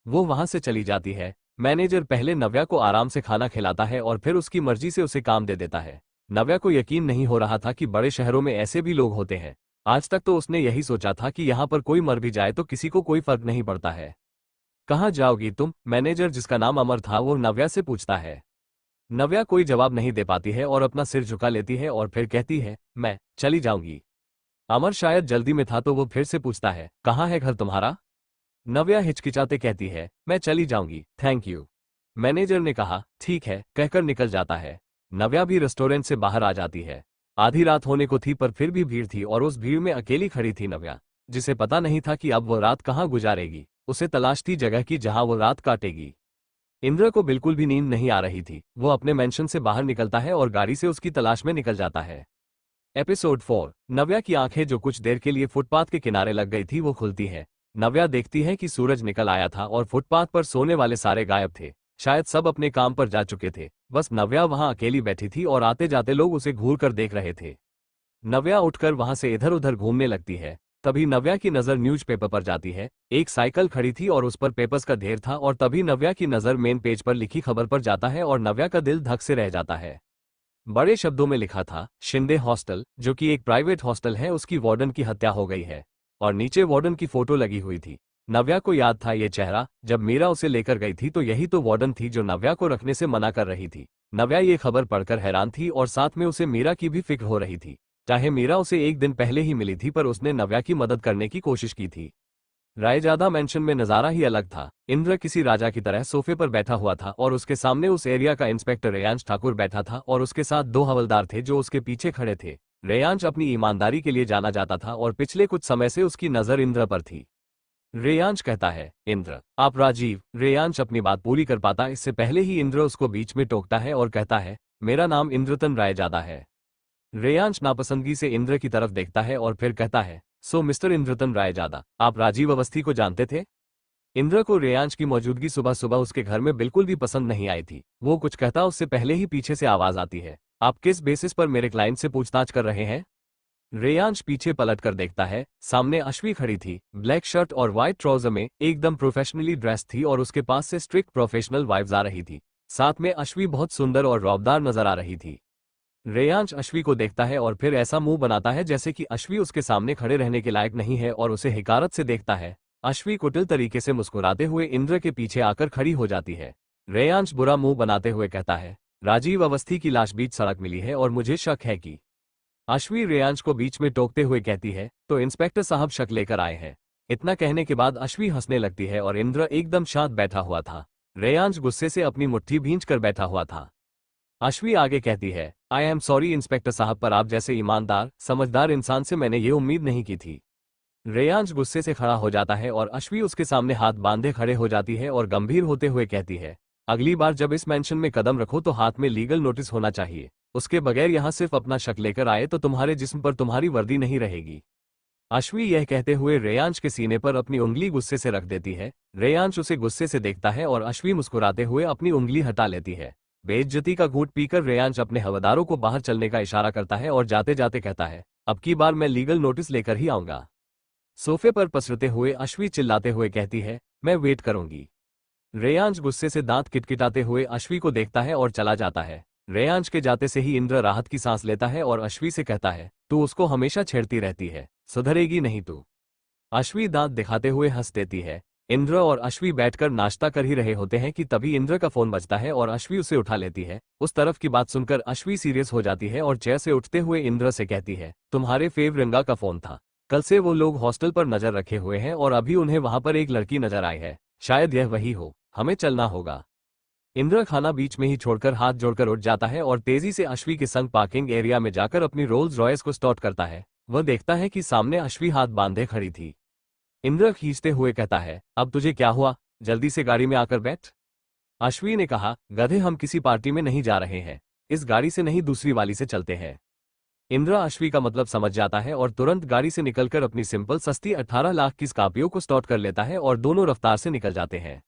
वो वहां से चली जाती है। मैनेजर पहले नव्या को आराम से खाना खिलाता है और फिर उसकी मर्जी से उसे काम दे देता है। नव्या को यकीन नहीं हो रहा था कि बड़े शहरों में ऐसे भी लोग होते हैं। आज तक तो उसने यही सोचा था कि यहाँ पर कोई मर भी जाए तो किसी को कोई फर्क नहीं पड़ता है। कहाँ जाओगी तुम? मैनेजर, जिसका नाम अमर था, वो नव्या से पूछता है। नव्या कोई जवाब नहीं दे पाती है और अपना सिर झुका लेती है और फिर कहती है, मैं चली जाऊंगी। अमर शायद जल्दी में था तो वो फिर से पूछता है, कहाँ है घर तुम्हारा? नव्या हिचकिचाते कहती है, मैं चली जाऊंगी, थैंक यू। मैनेजर ने कहा, ठीक है, कहकर निकल जाता है। नव्या भी रेस्टोरेंट से बाहर आ जाती है। आधी रात होने को थी पर फिर भी भीड़ थी और उस भीड़ में अकेली खड़ी थी नव्या, जिसे पता नहीं था कि अब वो रात कहाँ गुजारेगी। उसे तलाश थी जगह की जहां वो रात काटेगी। इंद्र को बिल्कुल भी नींद नहीं आ रही थी। वो अपने मेंशन से बाहर निकलता है और गाड़ी से उसकी तलाश में निकल जाता है। एपिसोड 4। नव्या की आंखें जो कुछ देर के लिए फुटपाथ के किनारे लग गई थी वो खुलती है। नव्या देखती है कि सूरज निकल आया था और फुटपाथ पर सोने वाले सारे गायब थे। शायद सब अपने काम पर जा चुके थे। बस नव्या वहां अकेली बैठी थी और आते जाते लोग उसे घूर कर देख रहे थे। नव्या उठकर वहां से इधर उधर घूमने लगती है। तभी नव्या की नजर न्यूज़पेपर पर जाती है। एक साइकिल खड़ी थी और उस पर पेपर्स का ढेर था और तभी नव्या की नजर मेन पेज पर लिखी खबर पर जाता है और नव्या का दिल धक से रह जाता है। बड़े शब्दों में लिखा था, शिंदे हॉस्टल, जो कि एक प्राइवेट हॉस्टल है, उसकी वार्डन की हत्या हो गई है। और नीचे वार्डन की फोटो लगी हुई थी। नव्या को याद था ये चेहरा। जब मीरा उसे लेकर गई थी तो यही तो वार्डन थी जो नव्या को रखने से मना कर रही थी। नव्या ये खबर पढ़कर हैरान थी और साथ में उसे मीरा की भी फिक्र हो रही थी। चाहे मीरा उसे एक दिन पहले ही मिली थी पर उसने नव्या की मदद करने की कोशिश की थी। रायजादा मेंशन में नजारा ही अलग था। इंद्र किसी राजा की तरह सोफे पर बैठा हुआ था और उसके सामने उस एरिया का इंस्पेक्टर रेयांश ठाकुर बैठा था और उसके साथ 2 हवलदार थे जो उसके पीछे खड़े थे। रेयांश अपनी ईमानदारी के लिए जाना जाता था और पिछले कुछ समय से उसकी नजर इंद्र पर थी। रेयांश कहता है, इंद्र, आप राजीव। रेयांश अपनी बात पूरी कर पाता इससे पहले ही इंद्र उसको बीच में टोकता है और कहता है, मेरा नाम इंद्रतन रायजादा है। रेयांश नापसंदगी से इंद्र की तरफ देखता है और फिर कहता है, सो मिस्टर इंद्रतन रायजादा, आप राजीव अवस्थी को जानते थे? इंद्र को रेयांश की मौजूदगी सुबह सुबह उसके घर में बिल्कुल भी पसंद नहीं आई थी। वो कुछ कहता उससे पहले ही पीछे से आवाज आती है, आप किस बेसिस पर मेरे क्लाइंट से पूछताछ कर रहे हैं? रेयांश पीछे पलट कर देखता है। सामने अश्वी खड़ी थी, ब्लैक शर्ट और व्हाइट ट्राउजर में, एकदम प्रोफेशनली ड्रेस थी और उसके पास से स्ट्रिक्ट प्रोफेशनल वाइब्स आ रही थी। साथ में अश्वी बहुत सुंदर और रौबदार नजर आ रही थी। रेयांश अश्वी को देखता है और फिर ऐसा मुंह बनाता है जैसे कि अश्वी उसके सामने खड़े रहने के लायक नहीं है और उसे हिकारत से देखता है। अश्वी कुटिल तरीके से मुस्कुराते हुए इंद्र के पीछे आकर खड़ी हो जाती है। रेयांश बुरा मुंह बनाते हुए कहता है, राजीव अवस्थी की लाश बीच सड़क मिली है और मुझे शक है कि। अश्वी रेयांश को बीच में टोकते हुए कहती है, तो इंस्पेक्टर साहब शक लेकर आए हैं। इतना कहने के बाद अश्वी हंसने लगती है और इंद्र एकदम शांत बैठा हुआ था। रेयांश गुस्से से अपनी मुट्ठी भींच कर बैठा हुआ था। अश्वी आगे कहती है, आई एम सॉरी इंस्पेक्टर साहब, पर आप जैसे ईमानदार समझदार इंसान से मैंने ये उम्मीद नहीं की थी। रेयांश गुस्से से खड़ा हो जाता है और अश्वी उसके सामने हाथ बांधे खड़े हो जाती है और गंभीर होते हुए कहती है, अगली बार जब इस मेंशन में कदम रखो तो हाथ में लीगल नोटिस होना चाहिए। उसके बगैर यहाँ सिर्फ अपना शक लेकर आए तो तुम्हारे जिस्म पर तुम्हारी वर्दी नहीं रहेगी। अश्वी यह कहते हुए रेयांश के सीने पर अपनी उंगली गुस्से से रख देती है। रेयांश उसे गुस्से से देखता है और अश्वी मुस्कुराते हुए अपनी उंगली हटा लेती है। बेइज्जती का घूंट पीकर रेयांश अपने हवलदारों को बाहर चलने का इशारा करता है और जाते जाते कहता है, अब की बार मैं लीगल नोटिस लेकर ही आऊंगा। सोफे पर पसरते हुए अश्वी चिल्लाते हुए कहती है, मैं वेट करूंगी। रेयांश गुस्से से दांत किटकिटाते हुए अश्वी को देखता है और चला जाता है। रेयांश के जाते से ही इंद्र राहत की सांस लेता है और अश्वी से कहता है, तू उसको हमेशा छेड़ती रहती है, सुधरेगी नहीं तू। अश्वी दांत दिखाते हुए हंस देती है। इंद्र और अश्वी बैठकर नाश्ता कर ही रहे होते हैं कि तभी इंद्र का फोन बजता है और अश्वी उसे उठा लेती है। उस तरफ की बात सुनकर अश्वी सीरियस हो जाती है और चेयर से उठते हुए इंद्र से कहती है, तुम्हारे फेवरंगा का फोन था। कल से वो लोग हॉस्टल पर नजर रखे हुए हैं और अभी उन्हें वहां पर एक लड़की नजर आई है। शायद यह वही हो, हमें चलना होगा। इंद्र खाना बीच में ही छोड़कर हाथ जोड़कर उठ जाता है और तेजी से अश्वी के संग पार्किंग एरिया में जाकर अपनी रोल्स रॉयस को स्टार्ट करता है। वह देखता है कि सामने अश्वी हाथ बांधे खड़ी थी। इंद्र खींचते हुए कहता है, अब तुझे क्या हुआ, जल्दी से गाड़ी में आकर बैठ। अश्वी ने कहा, गधे, हम किसी पार्टी में नहीं जा रहे हैं, इस गाड़ी से नहीं दूसरी वाली से चलते हैं। इंद्र अश्वी का मतलब समझ जाता है और तुरंत गाड़ी से निकलकर अपनी सिंपल सस्ती 18 लाख की स्कॉर्पियो को स्टार्ट कर लेता है और दोनों रफ्तार से निकल जाते हैं।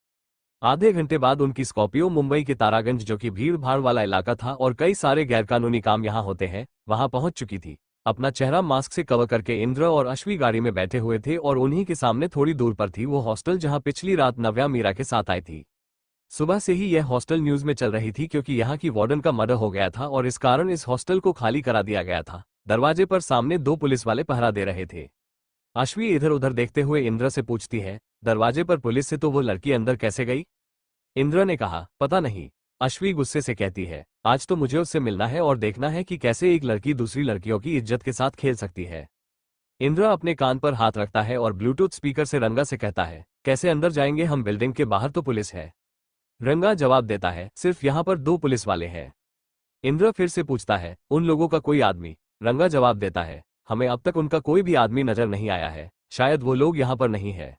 आधे घंटे बाद उनकी स्कॉर्पियो मुंबई के तारागंज, जो कि भीड़ भाड़ वाला इलाका था और कई सारे गैरकानूनी काम यहाँ होते हैं, वहां पहुंच चुकी थी। अपना चेहरा मास्क से कवर करके इंद्र और अश्वी गाड़ी में बैठे हुए थे और उन्हीं के सामने थोड़ी दूर पर थी वो हॉस्टल जहां पिछली रात नव्या मीरा के साथ आई थी। सुबह से ही यह हॉस्टल न्यूज में चल रही थी क्योंकि यहाँ की वार्डन का मर्डर हो गया था और इस कारण इस हॉस्टल को खाली करा दिया गया था। दरवाजे पर सामने 2 पुलिस वाले पहरा दे रहे थे। अश्वी इधर उधर देखते हुए इंद्र से पूछती है, दरवाजे पर पुलिस से तो वो लड़की अंदर कैसे गई? इंद्र ने कहा, पता नहीं। अश्वी गुस्से से कहती है, आज तो मुझे उससे मिलना है और देखना है कि कैसे एक लड़की दूसरी लड़कियों की इज्जत के साथ खेल सकती है। इंद्र अपने कान पर हाथ रखता है और ब्लूटूथ स्पीकर से रंगा से कहता है, कैसे अंदर जाएंगे हम, बिल्डिंग के बाहर तो पुलिस है। रंगा जवाब देता है, सिर्फ यहाँ पर 2 पुलिस वाले हैं। इंद्र फिर से पूछता है, उन लोगों का कोई आदमी? रंगा जवाब देता है, हमें अब तक उनका कोई भी आदमी नजर नहीं आया है, शायद वो लोग यहाँ पर नहीं है।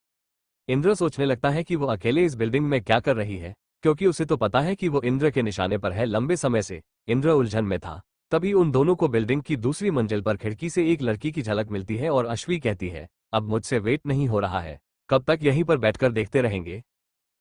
इंद्र सोचने लगता है कि वो अकेले इस बिल्डिंग में क्या कर रही है, क्योंकि उसे तो पता है कि वो इंद्र के निशाने पर है लंबे समय से। इंद्र उलझन में था। तभी उन दोनों को बिल्डिंग की दूसरी मंजिल पर खिड़की से एक लड़की की झलक मिलती है और अश्वी कहती है, अब मुझसे वेट नहीं हो रहा है, कब तक यहीं पर बैठकर देखते रहेंगे?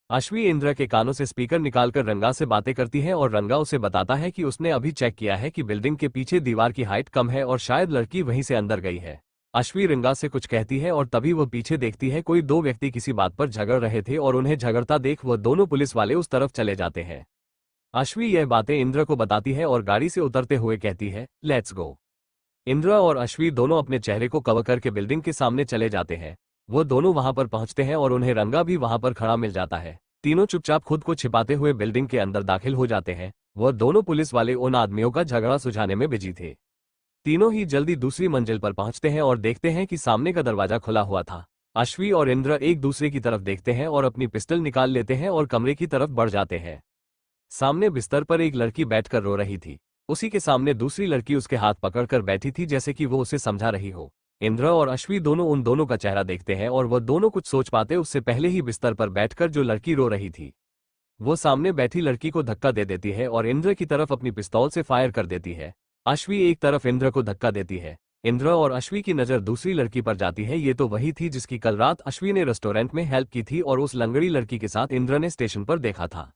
अश्वी इंद्र के कानों से स्पीकर निकालकर रंगा से बातें करती है और रंगा उसे बताता है कि उसने अभी चेक किया है कि बिल्डिंग के पीछे दीवार की हाइट कम है और शायद लड़की वहीं से अंदर गई है। अश्वी रंगा से कुछ कहती है और तभी वह पीछे देखती है कोई 2 व्यक्ति किसी बात पर झगड़ रहे थे और उन्हें झगड़ता देख वह दोनों पुलिस वाले उस तरफ चले जाते हैं। अश्वी यह बातें इंद्र को बताती है और गाड़ी से उतरते हुए कहती है, लेट्स गो। इंद्र और अश्वी दोनों अपने चेहरे को कवर करके बिल्डिंग के सामने चले जाते हैं। वो दोनों वहां पर पहुंचते हैं और उन्हें रंगा भी वहां पर खड़ा मिल जाता है। तीनों चुपचाप खुद को छिपाते हुए बिल्डिंग के अंदर दाखिल हो जाते हैं। वह दोनों पुलिस वाले उन आदमियों का झगड़ा सुलझाने में बिजी थे। तीनों ही जल्दी दूसरी मंजिल पर पहुंचते हैं और देखते हैं कि सामने का दरवाजा खुला हुआ था। अश्वी और इंद्र एक दूसरे की तरफ देखते हैं और अपनी पिस्टल निकाल लेते हैं और कमरे की तरफ बढ़ जाते हैं। सामने बिस्तर पर एक लड़की बैठकर रो रही थी। उसी के सामने दूसरी लड़की उसके हाथ पकड़कर बैठी थी, जैसे कि वो उसे समझा रही हो। इंद्र और अश्वी दोनों उन दोनों का चेहरा देखते हैं और वह दोनों कुछ सोच पाते उससे पहले ही बिस्तर पर बैठकर जो लड़की रो रही थी वो सामने बैठी लड़की को धक्का दे देती है और इंद्र की तरफ अपनी पिस्तौल से फायर कर देती है। अश्वी एक तरफ इंद्र को धक्का देती है। इंद्र और अश्वी की नजर दूसरी लड़की पर जाती है। ये तो वही थी जिसकी कल रात अश्वी ने रेस्टोरेंट में हेल्प की थी और उस लंगड़ी लड़की के साथ इंद्र ने स्टेशन पर देखा था।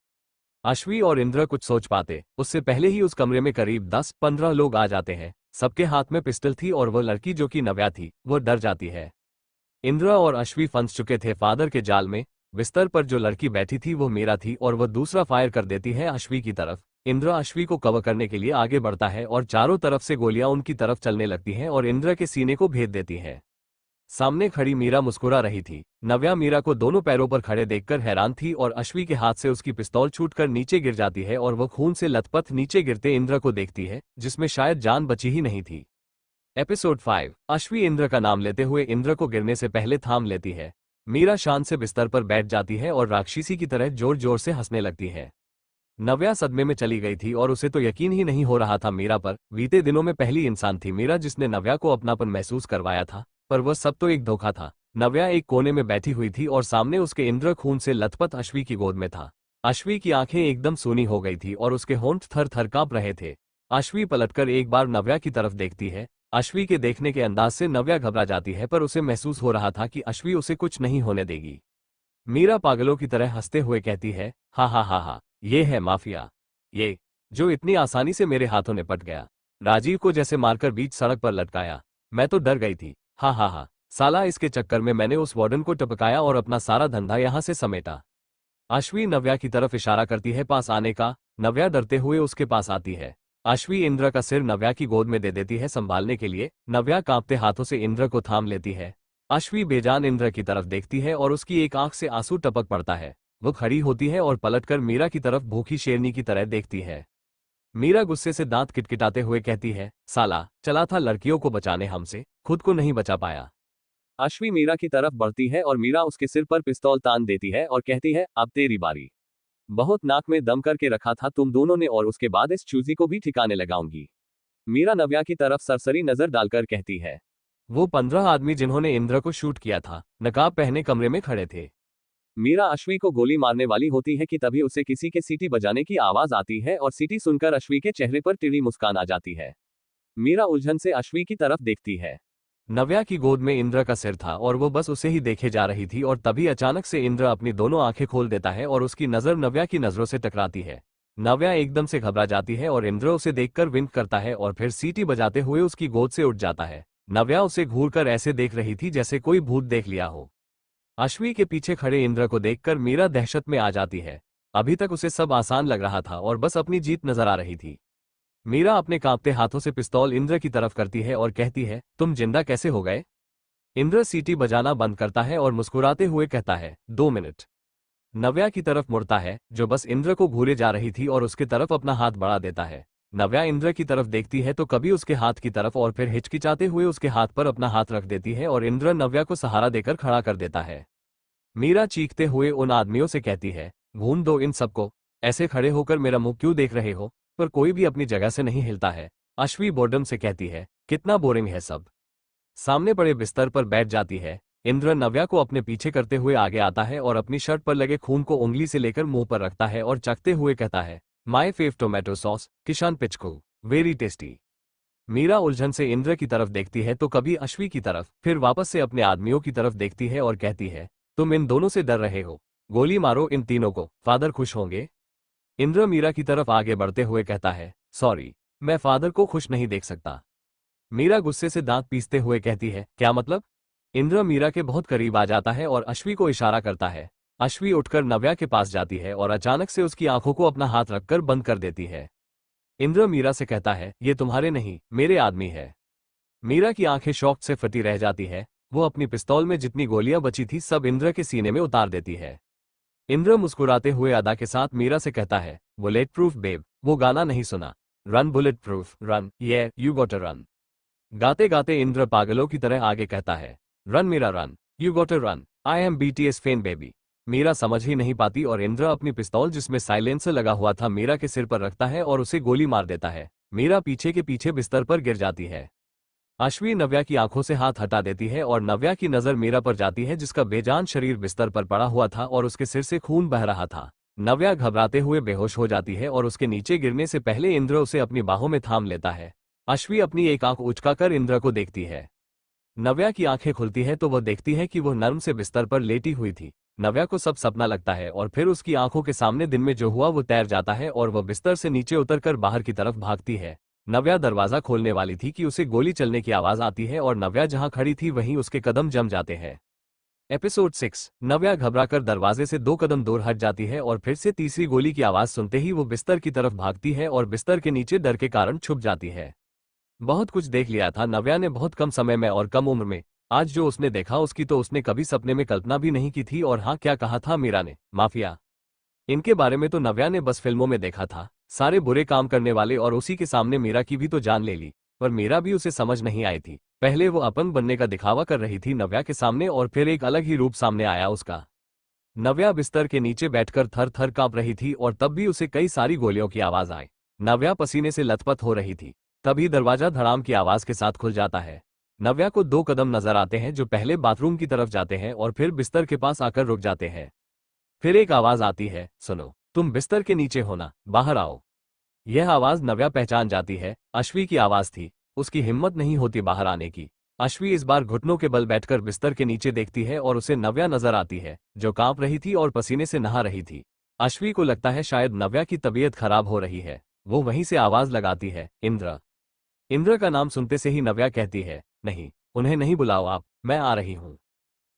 अश्वी और इंद्र कुछ सोच पाते उससे पहले ही उस कमरे में करीब 10-15 लोग आ जाते हैं। सबके हाथ में पिस्टल थी और वह लड़की जो कि नव्या थी वो डर जाती है। इंद्र और अश्वी फंस चुके थे फादर के जाल में। बिस्तर पर जो लड़की बैठी थी वो मीरा थी और वह दूसरा फायर कर देती है अश्वी की तरफ। इंद्र अश्वी को कवर करने के लिए आगे बढ़ता है और चारों तरफ से गोलियां उनकी तरफ चलने लगती हैं और इंद्र के सीने को भेद देती हैं। सामने खड़ी मीरा मुस्कुरा रही थी। नव्या मीरा को दोनों पैरों पर खड़े देखकर हैरान थी और अश्वी के हाथ से उसकी पिस्तौल छूटकर नीचे गिर जाती है और वह खून से लथपथ नीचे गिरते इंद्र को देखती है, जिसमें शायद जान बची ही नहीं थी। एपिसोड 5। अश्वी इंद्र का नाम लेते हुए इंद्र को गिरने से पहले थाम लेती है। मीरा शान से बिस्तर पर बैठ जाती है और राक्षसी की तरह जोर जोर से हंसने लगती है। नव्या सदमे में चली गई थी और उसे तो यकीन ही नहीं हो रहा था मीरा पर। बीते दिनों में पहली इंसान थी मीरा जिसने नव्या को अपनापन महसूस करवाया था, पर वह सब तो एक धोखा था। नव्या एक कोने में बैठी हुई थी और सामने उसके इंद्र खून से लथपथ अश्वी की गोद में था। अश्वी की आंखें एकदम सूनी हो गई थी और उसके होंठ थर थर कांप रहे थे। अश्वी पलटकर एक बार नव्या की तरफ देखती है। अश्वी के देखने के अंदाज से नव्या घबरा जाती है, पर उसे महसूस हो रहा था कि अश्वी उसे कुछ नहीं होने देगी। मीरा पागलों की तरह हंसते हुए कहती है, हा हा हा हा, ये है माफिया, ये जो इतनी आसानी से मेरे हाथों ने पट गया। राजीव को जैसे मारकर बीच सड़क पर लटकाया। मैं तो डर गई थी। हा हा हा, साला इसके चक्कर में मैंने उस वार्डन को टपकाया और अपना सारा धंधा यहां से समेटा। अश्वी नव्या की तरफ इशारा करती है पास आने का। नव्या डरते हुए उसके पास आती है। अश्वी इंद्र का सिर नव्या की गोद में दे देती है संभालने के लिए। नव्या कांपते हाथों से इंद्र को थाम लेती है। अश्वी बेजान इंद्र की तरफ देखती है और उसकी एक आंख से आंसू टपक पड़ता है। वो खड़ी होती है और पलटकर मीरा की तरफ भूखी शेरनी की तरह देखती है। मीरा गुस्से से दांत किटकिटाते हुए कहती है, साला चला था लड़कियों को बचाने, हमसे खुद को नहीं बचा पाया। अश्वी मीरा की तरफ बढ़ती है और मीरा उसके सिर पर पिस्तौल तान देती है और कहती है, अब तेरी बारी। बहुत नाक में दम करके रखा था तुम दोनों ने और उसके बाद इस चूजी को भी ठिकाने लगाऊंगी। मीरा नव्या की तरफ सरसरी नजर डालकर कहती है। वो 15 आदमी जिन्होंने इंद्र को शूट किया था नकाब पहने कमरे में खड़े थे। मीरा अश्वी को गोली मारने वाली होती है कि तभी उसे किसी के सीटी बजाने की आवाज आती है और सीटी सुनकर अश्वी के चेहरे पर टेढ़ी मुस्कान आ जाती है। मीरा उलझन से अश्वी की तरफ देखती है। नव्या की गोद में इंद्र का सिर था और वो बस उसे ही देखे जा रही थी और तभी अचानक से इंद्र अपनी दोनों आंखें खोल देता है और उसकी नजर नव्या की नजरों से टकराती है। नव्या एकदम से घबरा जाती है और इंद्र उसे देखकर विंक करता है और फिर सीटी बजाते हुए उसकी गोद से उठ जाता है। नव्या उसे घूरकर ऐसे देख रही थी जैसे कोई भूत देख लिया हो। अश्वी के पीछे खड़े इंद्र को देखकर मीरा दहशत में आ जाती है। अभी तक उसे सब आसान लग रहा था और बस अपनी जीत नजर आ रही थी। मीरा अपने कांपते हाथों से पिस्तौल इंद्र की तरफ करती है और कहती है, तुम जिंदा कैसे हो गए? इंद्र सीटी बजाना बंद करता है और मुस्कुराते हुए कहता है, 2 मिनट। नव्या की तरफ मुड़ता है, जो बस इंद्र को घूरे जा रही थी और उसके तरफ अपना हाथ बढ़ा देता है। नव्या इंद्र की तरफ देखती है तो कभी उसके हाथ की तरफ और फिर हिचकिचाते हुए उसके हाथ पर अपना हाथ रख देती है और इंद्र नव्या को सहारा देकर खड़ा कर देता है। मीरा चीखते हुए उन आदमियों से कहती है, भून दो इन सबको, ऐसे खड़े होकर मेरा मुंह क्यों देख रहे हो? पर कोई भी अपनी जगह से नहीं हिलता है। अश्वी बोर्डम से कहती है, कितना बोरिंग है सब। सामने पड़े बिस्तर पर बैठ जाती है। इंद्र नव्या को अपने पीछे करते हुए आगे आता है और अपनी शर्ट पर लगे खून को उंगली से लेकर मुंह पर रखता है और चखते हुए कहता है, my fav tomato sauce, Kissan Pichkoo, very tasty. Meera उलझन से इंद्र की तरफ देखती है तो कभी अश्वी की तरफ, फिर वापस से अपने आदमियों की तरफ देखती है और कहती है, तुम इन दोनों से डर रहे हो? गोली मारो इन तीनों को, फादर खुश होंगे। इंद्र मीरा की तरफ आगे बढ़ते हुए कहता है, सॉरी, मैं फादर को खुश नहीं देख सकता। मीरा गुस्से से दांत पीसते हुए कहती है, क्या मतलब? इंद्र मीरा के बहुत करीब आ जाता है और अश्वी को इशारा करता है। अश्वी उठकर नव्या के पास जाती है और अचानक से उसकी आंखों को अपना हाथ रखकर बंद कर देती है। इंद्र मीरा से कहता है, ये तुम्हारे नहीं, मेरे आदमी है। मीरा की आंखें शॉक से फटी रह जाती है। वो अपनी पिस्तौल में जितनी गोलियां बची थी सब इंद्र के सीने में उतार देती है। इंद्र मुस्कुराते हुए अदा के साथ मीरा से कहता है, बुलेट प्रूफ बेब, वो गाना नहीं सुना? Run bulletproof run, yeah you got a run. गाते गाते इंद्र पागलों की तरह आगे कहता है, run Meera run, you got a run, I am BTS fan baby. Meera समझ ही नहीं पाती और इंद्र अपनी पिस्तौल जिसमें साइलेंसर लगा हुआ था मीरा के सिर पर रखता है और उसे गोली मार देता है। मीरा पीछे के पीछे बिस्तर पर गिर जाती है। अश्वी नव्या की आंखों से हाथ हटा देती है और नव्या की नजर मीरा पर जाती है जिसका बेजान शरीर बिस्तर पर पड़ा हुआ था और उसके सिर से खून बह रहा था। नव्या घबराते हुए बेहोश हो जाती है और उसके नीचे गिरने से पहले इंद्र उसे अपनी बाहों में थाम लेता है। अश्वी अपनी एक आंख उचकाकर इंद्र को देखती है। नव्या की आंखें खुलती है तो वह देखती है कि वह नर्म से बिस्तर पर लेटी हुई थी। नव्या को सब सपना लगता है और फिर उसकी आंखों के सामने दिन में जो हुआ वो तैर जाता है और वह बिस्तर से नीचे उतरकर बाहर की तरफ भागती है। नव्या दरवाजा खोलने वाली थी कि उसे गोली चलने की आवाज आती है और नव्या जहां खड़ी थी वहीं उसके कदम जम जाते हैं। एपिसोड 6। नव्या घबराकर दरवाजे से 2 कदम दूर हट जाती है और फिर से तीसरी गोली की आवाज सुनते ही वो बिस्तर की तरफ भागती है और बिस्तर के नीचे डर के कारण छुप जाती है। बहुत कुछ देख लिया था नव्या ने बहुत कम समय में और कम उम्र में। आज जो उसने देखा उसकी तो उसने कभी सपने में कल्पना भी नहीं की थी। और हाँ, क्या कहा था मीरा ने, माफिया। इनके बारे में तो नव्या ने बस फिल्मों में देखा था, सारे बुरे काम करने वाले, और उसी के सामने मीरा की भी तो जान ले ली। पर मीरा भी उसे समझ नहीं आई थी। पहले वो अपंग बनने का दिखावा कर रही थी नव्या के सामने और फिर एक अलग ही रूप सामने आया उसका। नव्या बिस्तर के नीचे बैठकर थर थर कांप रही थी और तब भी उसे कई सारी गोलियों की आवाज आई। नव्या पसीने से लथपथ हो रही थी। तभी दरवाजा धड़ाम की आवाज के साथ खुल जाता है। नव्या को 2 कदम नजर आते हैं जो पहले बाथरूम की तरफ जाते हैं और फिर बिस्तर के पास आकर रुक जाते हैं। फिर एक आवाज आती है, सुनो, तुम बिस्तर के नीचे हो ना, बाहर आओ। यह आवाज नव्या पहचान जाती है, अश्वी की आवाज थी। उसकी हिम्मत नहीं होती बाहर आने की। अश्वी इस बार घुटनों के बल बैठकर बिस्तर के नीचे देखती है और उसे नव्या नजर आती है, जो कांप रही थी और पसीने से नहा रही थी। अश्वी को लगता है शायद नव्या की तबीयत खराब हो रही है। वो वहीं से आवाज लगाती है, इंद्र। इंद्र का नाम सुनते से ही नव्या कहती है, नहीं, उन्हें नहीं बुलाओ आप, मैं आ रही हूं।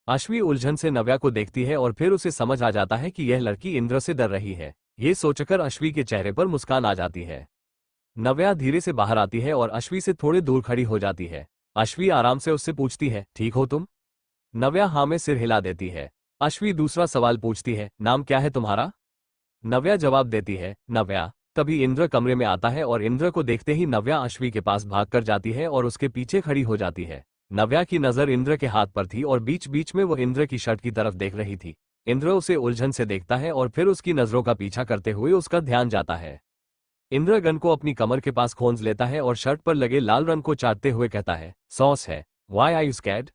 अश्वी उलझन से नव्या को देखती है और फिर उसे समझ आ जाता है कि यह लड़की इंद्र से डर रही है। ये सोचकर अश्वी के चेहरे पर मुस्कान आ जाती है। नव्या धीरे से बाहर आती है और अश्वी से थोड़े दूर खड़ी हो जाती है। अश्वी आराम से उससे पूछती है, ठीक हो तुम? नव्या हाँ में सिर हिला देती है। अश्वी दूसरा सवाल पूछती है, नाम क्या है तुम्हारा? नव्या जवाब देती है, नव्या। तभी इंद्र कमरे में आता है और इंद्र को देखते ही नव्या अश्वी के पास भागकर जाती है और उसके पीछे खड़ी हो जाती है। नव्या की नजर इंद्र के हाथ पर थी और बीच बीच में वो इंद्र की शर्ट की तरफ देख रही थी। इंद्र उसे उलझन से देखता है और फिर उसकी नजरों का पीछा करते हुए उसका ध्यान जाता है। इंद्र गन को अपनी कमर के पास खोंज लेता है और शर्ट पर लगे लाल रंग को चाटते हुए कहता है, सॉस है, व्हाई आर यू स्कैर्ड?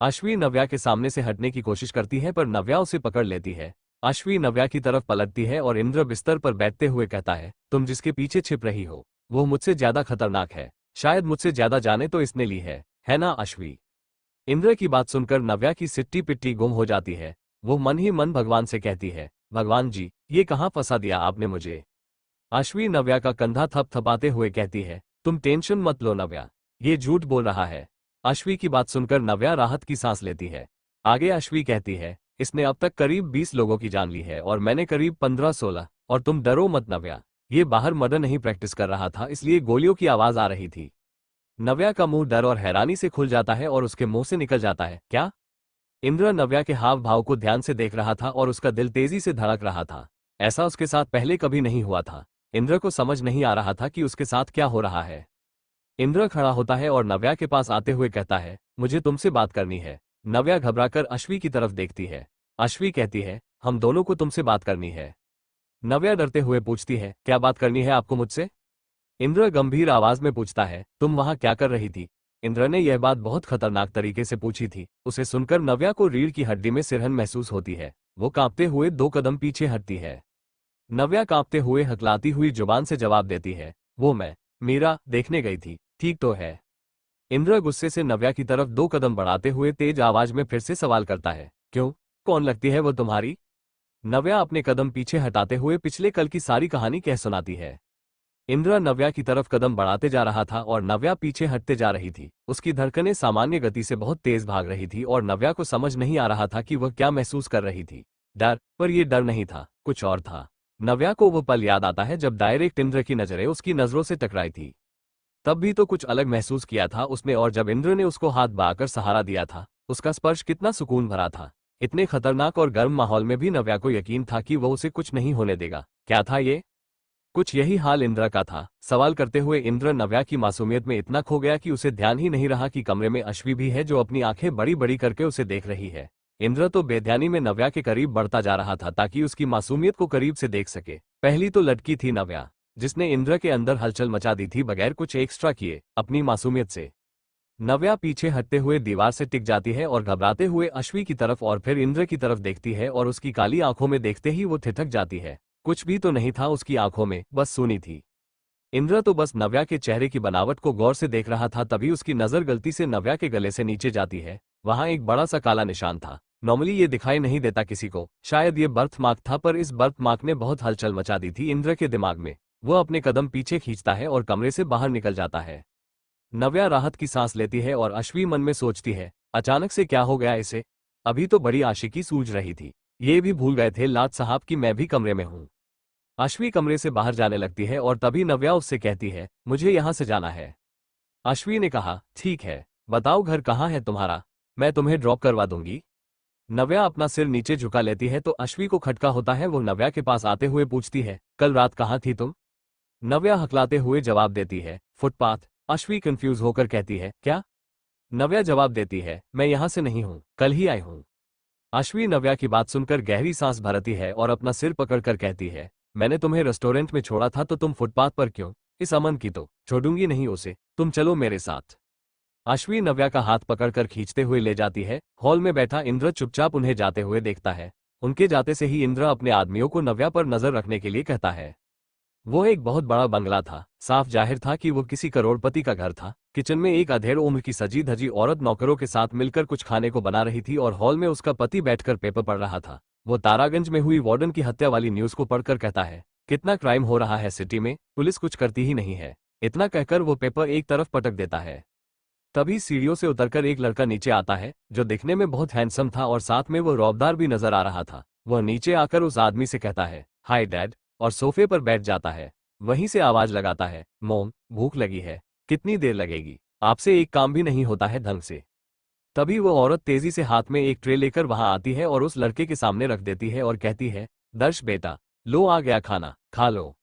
अश्वी नव्या के सामने से हटने की कोशिश करती है पर नव्या उसे पकड़ लेती है। अश्वी नव्या की तरफ पलटती है और इंद्र बिस्तर पर बैठते हुए कहता है, तुम जिसके पीछे छिप रही हो वो मुझसे ज्यादा खतरनाक है। शायद मुझसे ज्यादा जाने तो इसने ली है। है ना अश्वी? इंद्र की बात सुनकर नव्या की सिट्टी पिट्टी गुम हो जाती है। वो मन ही मन भगवान से कहती है, भगवान जी, ये कहाँ फंसा दिया आपने मुझे। अश्वी नव्या का कंधा थपथपाते हुए कहती है, तुम टेंशन मत लो नव्या, ये झूठ बोल रहा है। अश्वी की बात सुनकर नव्या राहत की सांस लेती है। आगे अश्वी कहती है, इसने अब तक करीब 20 लोगों की जान ली है और मैंने करीब 15-16। और तुम डरो मत नव्या, ये बाहर मर्डर नहीं प्रैक्टिस कर रहा था, इसलिए गोलियों की आवाज आ रही थी। नव्या का मुंह डर और हैरानी से खुल जाता है और उसके मुंह से निकल जाता है, क्या? इंद्र नव्या के हाव भाव को ध्यान से देख रहा था और उसका दिल तेजी से धड़क रहा था। ऐसा उसके साथ पहले कभी नहीं हुआ था। इंद्र को समझ नहीं आ रहा था कि उसके साथ क्या हो रहा है। इंद्र खड़ा होता है और नव्या के पास आते हुए कहता है, मुझे तुमसे बात करनी है। नव्या घबराकर अश्वी की तरफ देखती है। अश्वी कहती है, हम दोनों को तुमसे बात करनी है। नव्या डरते हुए पूछती है, क्या बात करनी है आपको मुझसे? इंद्र गंभीर आवाज में पूछता है, तुम वहां क्या कर रही थी? इंद्र ने यह बात बहुत खतरनाक तरीके से पूछी थी। उसे सुनकर नव्या को रीढ़ की हड्डी में सिरहन महसूस होती है। वो कांपते हुए 2 कदम पीछे हटती है। नव्या कांपते हुए हकलाती हुई जुबान से जवाब देती है, वो मैं मीरा देखने गई थी, ठीक तो है? इंद्र गुस्से से नव्या की तरफ 2 कदम बढ़ाते हुए तेज आवाज में फिर से सवाल करता है, क्यों? कौन लगती है वो तुम्हारी? नव्या अपने कदम पीछे हटाते हुए पिछले कल की सारी कहानी कह सुनाती है। इंद्र नव्या की तरफ कदम बढ़ाते जा रहा था और नव्या पीछे हटते जा रही थी। उसकी धड़कनें सामान्य गति से बहुत तेज भाग रही थी और नव्या को समझ नहीं आ रहा था कि वह क्या महसूस कर रही थी। डर, पर यह डर नहीं था, कुछ और था। नव्या को वो पल याद आता है जब डायरेक्ट इंद्र की नजरें उसकी नजरों से टकराई थी। तब भी तो कुछ अलग महसूस किया था उसने, और जब इंद्र ने उसको हाथ बढ़ाकर सहारा दिया था, उसका स्पर्श कितना सुकून भरा था। इतने खतरनाक और गर्म माहौल में भी नव्या को यकीन था कि वह उसे कुछ नहीं होने देगा। क्या था ये? कुछ यही हाल इंद्र का था। सवाल करते हुए इंद्र नव्या की मासूमियत में इतना खो गया कि उसे ध्यान ही नहीं रहा कि कमरे में अश्वी भी है जो अपनी आंखें बड़ी बड़ी करके उसे देख रही है। इंद्र तो बेध्यानी में नव्या के करीब बढ़ता जा रहा था ताकि उसकी मासूमियत को करीब से देख सके। पहली तो लड़की थी नव्या, जिसने इंद्र के अंदर हलचल मचा दी थी बगैर कुछ एक्स्ट्रा किए अपनी मासूमियत से। नव्या पीछे हटते हुए दीवार से टिक जाती है और घबराते हुए अश्वी की तरफ और फिर इंद्र की तरफ देखती है और उसकी काली आंखों में देखते ही वो ठिठक जाती है। कुछ भी तो नहीं था उसकी आंखों में, बस सूनी थी। इंद्र तो बस नव्या के चेहरे की बनावट को गौर से देख रहा था, तभी उसकी नजर गलती से नव्या के गले से नीचे जाती है। वहां एक बड़ा सा काला निशान था। नॉर्मली ये दिखाई नहीं देता किसी को, शायद ये बर्थ मार्क था, पर इस बर्थ मार्क ने बहुत हलचल मचा दी थी इंद्र के दिमाग में। वो अपने कदम पीछे खींचता है और कमरे से बाहर निकल जाता है। नव्या राहत की सांस लेती है और अश्वी मन में सोचती है, अचानक से क्या हो गया इसे? अभी तो बड़ी आशिकी सूझ रही थी। ये भी भूल गए थे लाट साहब कि मैं भी कमरे में हूं। अश्वी कमरे से बाहर जाने लगती है और तभी नव्या उससे कहती है, मुझे यहां से जाना है। अश्वी ने कहा, ठीक है, बताओ घर कहाँ है तुम्हारा, मैं तुम्हें ड्रॉप करवा दूंगी। नव्या अपना सिर नीचे झुका लेती है तो अश्वी को खटका होता है। वो नव्या के पास आते हुए पूछती है, कल रात कहाँ थी तुम? नव्या हकलाते हुए जवाब देती है, फुटपाथ। अश्वी कंफ्यूज होकर कहती है, क्या? नव्या जवाब देती है, मैं यहां से नहीं हूं, कल ही आई हूं। अश्वी नव्या की बात सुनकर गहरी सांस भरती है और अपना सिर पकड़कर कहती है, मैंने तुम्हें रेस्टोरेंट में छोड़ा था तो तुम फुटपाथ पर क्यों? इस अमन की तो छोड़ूंगी नहीं उसे, तुम चलो मेरे साथ। अश्वी नव्या का हाथ पकड़कर खींचते हुए ले जाती है। हॉल में बैठा इंद्र चुपचाप उन्हें जाते हुए देखता है। उनके जाते से ही इंद्र अपने आदमियों को नव्या पर नजर रखने के लिए कहता है। वो एक बहुत बड़ा बंगला था। साफ जाहिर था कि वो किसी करोड़पति का घर था। किचन में एक अधेड़ उम्र की सजी धजी औरत नौकरों के साथ मिलकर कुछ खाने को बना रही थी और हॉल में उसका पति बैठकर पेपर पढ़ रहा था। वो तारागंज में हुई वार्डन की हत्या वाली न्यूज को पढ़कर कहता है, कितना क्राइम हो रहा है सिटी में, पुलिस कुछ करती ही नहीं है। इतना कहकर वो पेपर एक तरफ पटक देता है। तभी सीढ़ियों से उतरकर एक लड़का नीचे आता है जो दिखने में बहुत हैंडसम था और साथ में वो रौबदार भी नजर आ रहा था। वह नीचे आकर उस आदमी से कहता है, हाय डैड, और सोफे पर बैठ जाता है। वहीं से आवाज लगाता है, मॉम, भूख लगी है, कितनी देर लगेगी? आपसे एक काम भी नहीं होता है ढंग से। तभी वो औरत तेजी से हाथ में एक ट्रे लेकर वहां आती है और उस लड़के के सामने रख देती है और कहती है, दर्श बेटा, लो आ गया खाना, खा लो।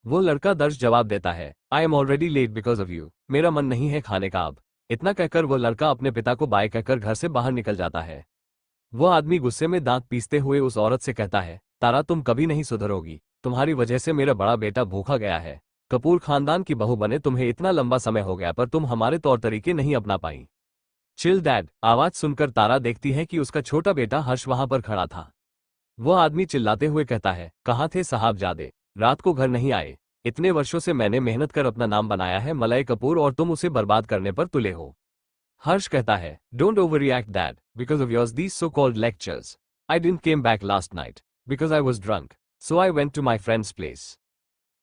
वो लड़का दर्श जवाब देता है, I am already late because of you, मेरा मन नहीं है खाने का अब। इतना कहकर वो लड़का अपने पिता को बाय कहकर घर से बाहर निकल जाता है। वो आदमी गुस्से में दांत पीसते हुए उस औरत से कहता है, तारा तुम कभी नहीं सुधरोगी, तुम्हारी वजह से मेरा बड़ा बेटा भूखा गया है। कपूर खानदान की बहू बने तुम्हें इतना लंबा समय हो गया पर तुम हमारे तौर तरीके नहीं अपना पाई। Chill dad. आवाज सुनकर तारा देखती है कि उसका छोटा बेटा हर्ष वहां पर खड़ा था। वो आदमी चिल्लाते हुए कहता है, कहाँ थे साहबजादे, रात को घर नहीं आए? इतने वर्षों से मैंने मेहनत कर अपना नाम बनाया है मलय कपूर, और तुम उसे बर्बाद करने पर तुले हो। हर्ष कहता है, don't overreact dad, because of yours these so called lectures I didn't came back last night because I was drunk, so I went to my friend's place.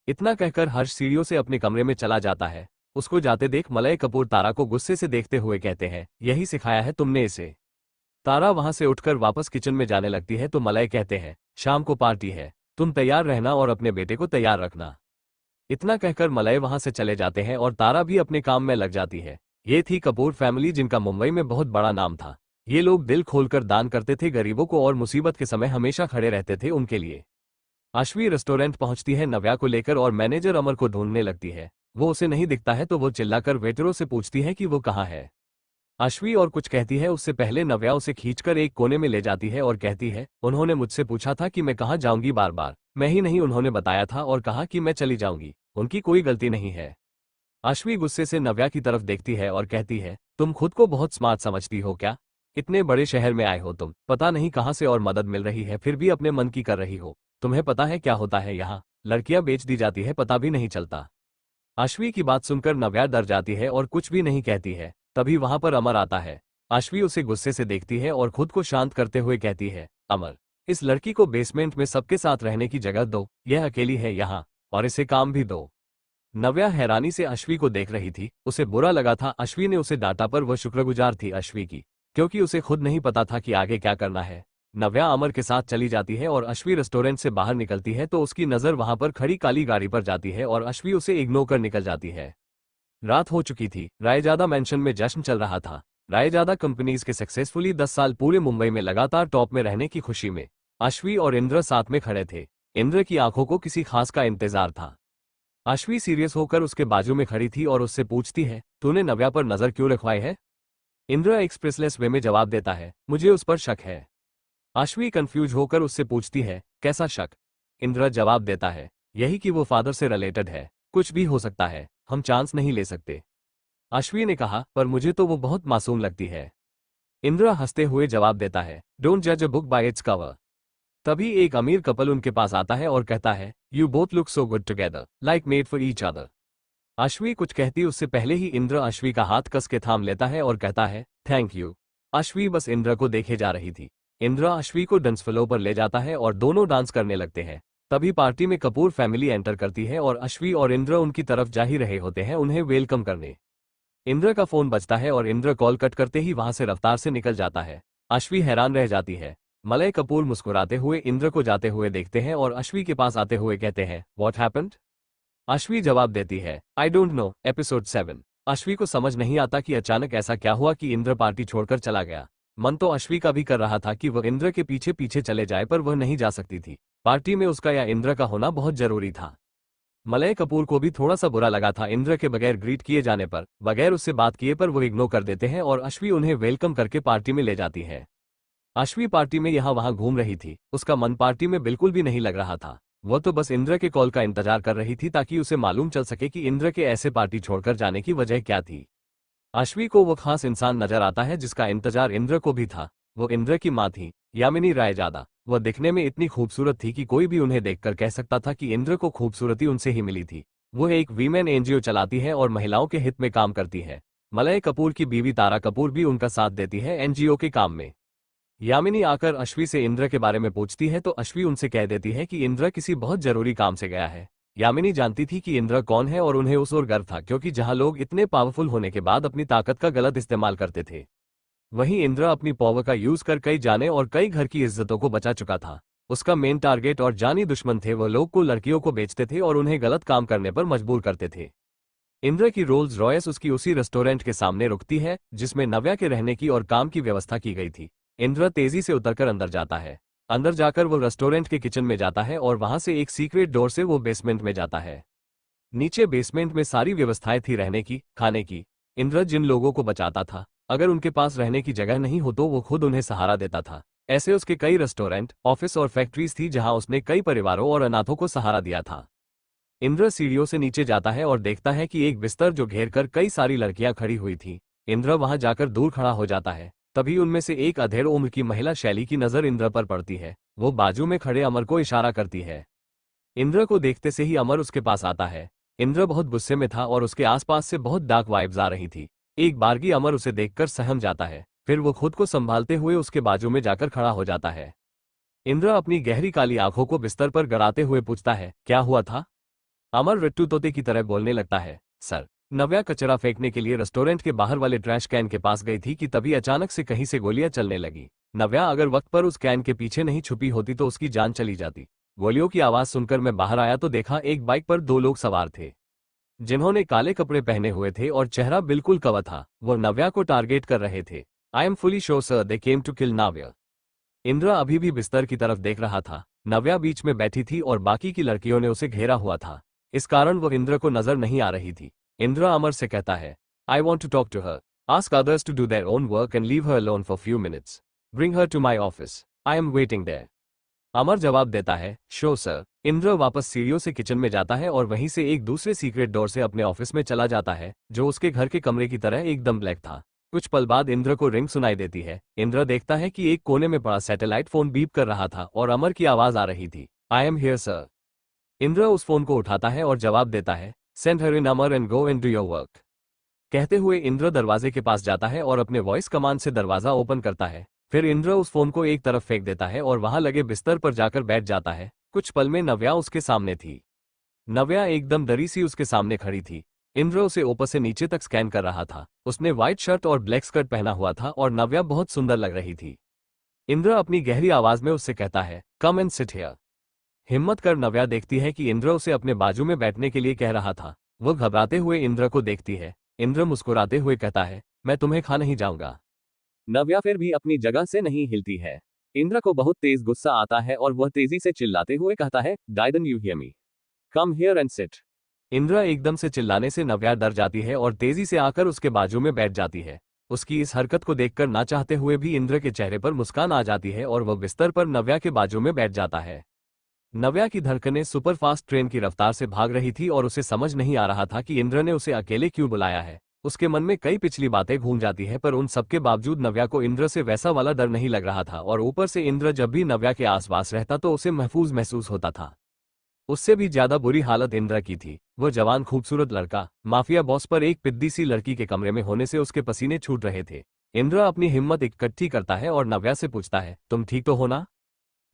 इतना कहकर हर्ष सीढ़ियों से अपने कमरे में चला जाता है। उसको जाते देख मलय कपूर तारा को गुस्से से देखते हुए कहते हैं, यही सिखाया है तुमने इसे। तारा वहां से उठकर वापस किचन में जाने लगती है तो मलय कहते हैं, शाम को पार्टी है, तुम तैयार रहना और अपने बेटे को तैयार रखना। इतना कहकर मलय वहां से चले जाते हैं और तारा भी अपने काम में लग जाती है। ये थी कपूर फैमिली, जिनका मुंबई में बहुत बड़ा नाम था। ये लोग दिल खोलकर दान करते थे गरीबों को और मुसीबत के समय हमेशा खड़े रहते थे उनके लिए। अश्वी रेस्टोरेंट पहुंचती है नव्या को लेकर और मैनेजर अमर को ढूंढने लगती है। वो उसे नहीं दिखता है तो वो चिल्लाकर वेटरों से पूछती है कि वो कहाँ है। अश्वी और कुछ कहती है उससे पहले नव्या उसे खींचकर एक कोने में ले जाती है और कहती है, उन्होंने मुझसे पूछा था कि मैं कहाँ जाऊंगी, बार बार मैं ही नहीं उन्होंने बताया था और कहा कि मैं चली जाऊंगी, उनकी कोई गलती नहीं है। अश्वी गुस्से से नव्या की तरफ देखती है और कहती है, तुम खुद को बहुत स्मार्ट समझती हो क्या? इतने बड़े शहर में आए हो तुम, पता नहीं कहाँ से और मदद मिल रही है, फिर भी अपने मन की कर रही हो। तुम्हें पता है क्या होता है यहाँ? लड़कियां बेच दी जाती है, पता भी नहीं चलता। अश्वी की बात सुनकर नव्या डर जाती है और कुछ भी नहीं कहती है। तभी वहां पर अमर आता है। अश्वी उसे गुस्से से देखती है और खुद को शांत करते हुए कहती है, अमर, इस लड़की को बेसमेंट में सबके साथ रहने की जगह दो, यह अकेली है यहाँ, और इसे काम भी दो। नव्या हैरानी से अश्वी को देख रही थी। उसे बुरा लगा था अश्वी ने उसे डांटा, पर वह शुक्रगुजार थी अश्वी की, क्योंकि उसे खुद नहीं पता था कि आगे क्या करना है। नव्या अमर के साथ चली जाती है और अश्वी रेस्टोरेंट से बाहर निकलती है तो उसकी नजर वहां पर खड़ी काली गाड़ी पर जाती है और अश्वी उसे इग्नोर कर निकल जाती है। रात हो चुकी थी। रायजादा मैंशन में जश्न चल रहा था। रायजादा कंपनीज के सक्सेसफुली 10 साल पूरे मुंबई में लगातार टॉप में रहने की खुशी में अश्वी और इंद्र साथ में खड़े थे। इंद्र की आंखों को किसी खास का इंतजार था। अश्वी सीरियस होकर उसके बाजू में खड़ी थी और उससे पूछती है, तूने नव्या पर नजर क्यों रखवाई है? इंद्र एक्सप्रेसलेस वे में जवाब देता है, मुझे उस पर शक है। अश्वी कंफ्यूज होकर उससे पूछती है, कैसा शक? इंद्र जवाब देता है, यही कि वो फादर से रिलेटेड है। कुछ भी हो सकता है, हम चांस नहीं ले सकते। अश्वी ने कहा, पर मुझे तो वो बहुत मासूम लगती है। इंद्र हंसते हुए जवाब देता है, डोंट जज a book by its cover. तभी एक अमीर कपल उनके पास आता है और कहता है, you both look so good together, like made for each other. Ashvi कुछ कहती उससे पहले ही इंद्र अश्वी का हाथ कस के थाम लेता है और कहता है, थैंक यू। अश्वी बस इंद्र को देखे जा रही थी। इंद्र अश्वी को डांस फ्लोर पर ले जाता है और दोनों डांस करने लगते हैं। तभी पार्टी में कपूर फैमिली एंटर करती है और अश्वी और इंद्र उनकी तरफ जा ही रहे होते हैं उन्हें वेलकम करने। इंद्र का फोन बजता है और इंद्र कॉल कट करते ही वहां से रफ्तार से निकल जाता है। अश्वी हैरान रह जाती है। मलय कपूर मुस्कुराते हुए इंद्र को जाते हुए देखते हैं और अश्वी के पास आते हुए कहते हैं, व्हाट हैपेंड? अश्वी जवाब देती है, आई डोंट नो, एपिसोड 7। अश्वी को समझ नहीं आता कि अचानक ऐसा क्या हुआ कि इंद्र पार्टी छोड़कर चला गया। मन तो अश्वी का भी कर रहा था कि वह इंद्र के पीछे पीछे चले जाए, पर वह नहीं जा सकती थी। पार्टी में उसका या इंद्र का होना बहुत जरूरी था। मलय कपूर को भी थोड़ा सा बुरा लगा था इंद्र के बगैर ग्रीट किए जाने पर। बगैर उससे बात किए पर वो इग्नोर कर देते हैं और अश्वी उन्हें वेलकम करके पार्टी में ले जाती है। अश्वी पार्टी में यहाँ वहां घूम रही थी। उसका मन पार्टी में बिल्कुल भी नहीं लग रहा था। वह तो बस इंद्र के कॉल का इंतजार कर रही थी ताकि उसे मालूम चल सके कि इंद्र के ऐसे पार्टी छोड़कर जाने की वजह क्या थी। अश्वी को वो खास इंसान नजर आता है जिसका इंतजार इंद्र को भी था। वो इंद्र की माँ थी, यामिनी रायजादा। वह दिखने में इतनी खूबसूरत थी कि कोई भी उन्हें देखकर कह सकता था कि इंद्र को खूबसूरती उनसे ही मिली थी। वो एक वीमेन एनजीओ चलाती है और महिलाओं के हित में काम करती है। मलय कपूर की बीवी तारा कपूर भी उनका साथ देती है एनजीओ के काम में। यामिनी आकर अश्वी से इंद्र के बारे में पूछती है तो अश्वी उनसे कह देती है कि इंद्र किसी बहुत जरूरी काम से गया है। यामिनी जानती थी कि इंद्र कौन है और उन्हें उस ओर गर्व था, क्योंकि जहां लोग इतने पावरफुल होने के बाद अपनी ताकत का गलत इस्तेमाल करते थे, वहीं इंद्र अपनी पावर का यूज कर कई जाने और कई घर की इज्जतों को बचा चुका था। उसका मेन टारगेट और जानी दुश्मन थे वह लोग को लड़कियों को बेचते थे और उन्हें गलत काम करने पर मजबूर करते थे। इंद्र की रोल्स रॉयस उसकी उसी रेस्टोरेंट के सामने रुकती है जिसमें नव्या के रहने की और काम की व्यवस्था की गई थी। इंद्र तेजी से उतरकर अंदर जाता है। अंदर जाकर वो रेस्टोरेंट के किचन में जाता है और वहां से एक सीक्रेट डोर से वो बेसमेंट में जाता है। नीचे बेसमेंट में सारी व्यवस्थाएं थी रहने की, खाने की। इंद्र जिन लोगों को बचाता था, अगर उनके पास रहने की जगह नहीं हो तो वो खुद उन्हें सहारा देता था। ऐसे उसके कई रेस्टोरेंट, ऑफिस और फैक्ट्रीज थी जहां उसने कई परिवारों और अनाथों को सहारा दिया था। इंद्र सीढ़ियों से नीचे जाता है और देखता है कि एक बिस्तर जो घेर कर कई सारी लड़कियां खड़ी हुई थी। इंद्र वहां जाकर दूर खड़ा हो जाता है। तभी उनमें से एक अधेड़ उम्र की महिला शैली की नजर इंद्र पर पड़ती है। वो बाजू में खड़े अमर को इशारा करती है। इंद्र को देखते से ही अमर उसके पास आता है। इंद्र बहुत गुस्से में था और उसके आसपास से बहुत डार्क वाइब्स आ रही थी। एक बारगी अमर उसे देखकर सहम जाता है, फिर वो खुद को संभालते हुए उसके बाजू में जाकर खड़ा हो जाता है। इंद्र अपनी गहरी काली आंखों को बिस्तर पर गड़ाते हुए पूछता है, क्या हुआ था? अमर रट्टू तोते की तरह बोलने लगता है, सर, नव्या कचरा फेंकने के लिए रेस्टोरेंट के बाहर वाले ट्रैश कैन के पास गई थी कि तभी अचानक से कहीं से गोलियां चलने लगी। नव्या अगर वक्त पर उस कैन के पीछे नहीं छुपी होती तो उसकी जान चली जाती। गोलियों की आवाज सुनकर मैं बाहर आया तो देखा एक बाइक पर 2 लोग सवार थे, जिन्होंने काले कपड़े पहने हुए थे और चेहरा बिल्कुल कवा था। वो नव्या को टारगेट कर रहे थे। I am fully sure sir they came to kill Navya. Indra अभी भी बिस्तर की तरफ देख रहा था। नव्या बीच में बैठी थी और बाकी की लड़कियों ने उसे घेरा हुआ था, इस कारण वो इंद्र को नजर नहीं आ रही थी। इंद्र अमर से कहता है, I want to talk to her, ask others to do their own work and leave her alone for few minutes, bring her to my office, I am waiting there. Amar जवाब देता है, शो सर। इंद्र वापस सीढ़ियों से kitchen में जाता है और वहीं से एक दूसरे सीक्रेट डोर से अपने ऑफिस में चला जाता है, जो उसके घर के कमरे की तरह एकदम ब्लैक था। कुछ पल बाद इंद्र को रिंग सुनाई देती है। इंद्र देखता है कि एक कोने में पड़ा सैटेलाइट फोन बीप कर रहा था और अमर की आवाज आ रही थी, I am here sir. Indra उस फोन को उठाता है और जवाब देता है, send her in Amar and go and do your work. कहते हुए इंद्र दरवाजे के पास जाता है और अपने वॉइस कमांड से दरवाजा ओपन करता है। फिर इंद्र उस फोन को एक तरफ फेंक देता है और वहां लगे बिस्तर पर जाकर बैठ जाता है। कुछ पल में नव्या उसके सामने थी। नव्या एकदम डरी सी उसके सामने खड़ी थी। इंद्र उसे ऊपर से नीचे तक स्कैन कर रहा था। उसने व्हाइट शर्ट और ब्लैक स्कर्ट पहना हुआ था और नव्या बहुत सुंदर लग रही थी। इंद्र अपनी गहरी आवाज में उससे कहता है, कम एंड सिट हियर। हिम्मत कर नव्या देखती है कि इंद्र उसे अपने बाजू में बैठने के लिए कह रहा था। वह घबराते हुए इंद्र को देखती है। इंद्र मुस्कुराते हुए कहता है, मैं तुम्हें खा नहीं जाऊंगा। नव्या फिर भी अपनी जगह से नहीं हिलती है। इंद्र को बहुत तेज गुस्सा आता है और वह तेजी से चिल्लाते हुए कहता है, didn't you hear me, come here and sit. Indra एकदम से चिल्लाने से नव्या डर जाती है और तेजी से आकर उसके बाजू में बैठ जाती है। उसकी इस हरकत को देखकर ना चाहते हुए भी इंद्र के चेहरे पर मुस्कान आ जाती है और वह बिस्तर पर नव्या के बाजू में बैठ जाता है। नव्या की धड़कनें सुपरफास्ट ट्रेन की रफ्तार से भाग रही थी और उसे समझ नहीं आ रहा था कि इंद्र ने उसे अकेले क्यों बुलाया है। उसके मन में कई पिछली बातें घूम जाती है, पर उन सबके बावजूद नव्या को इंद्र से वैसा वाला डर नहीं लग रहा था और ऊपर से इंद्र जब भी नव्या के आसपास रहता तो उसे महफूज महसूस होता था। उससे भी ज्यादा बुरी हालत इंद्र की थी। वो जवान खूबसूरत लड़का माफिया बॉस पर एक पिद्दी सी लड़की के कमरे में होने से उसके पसीने छूट रहे थे। इंद्र अपनी हिम्मत इकट्ठी करता है और नव्या से पूछता है, तुम ठीक तो हो ना?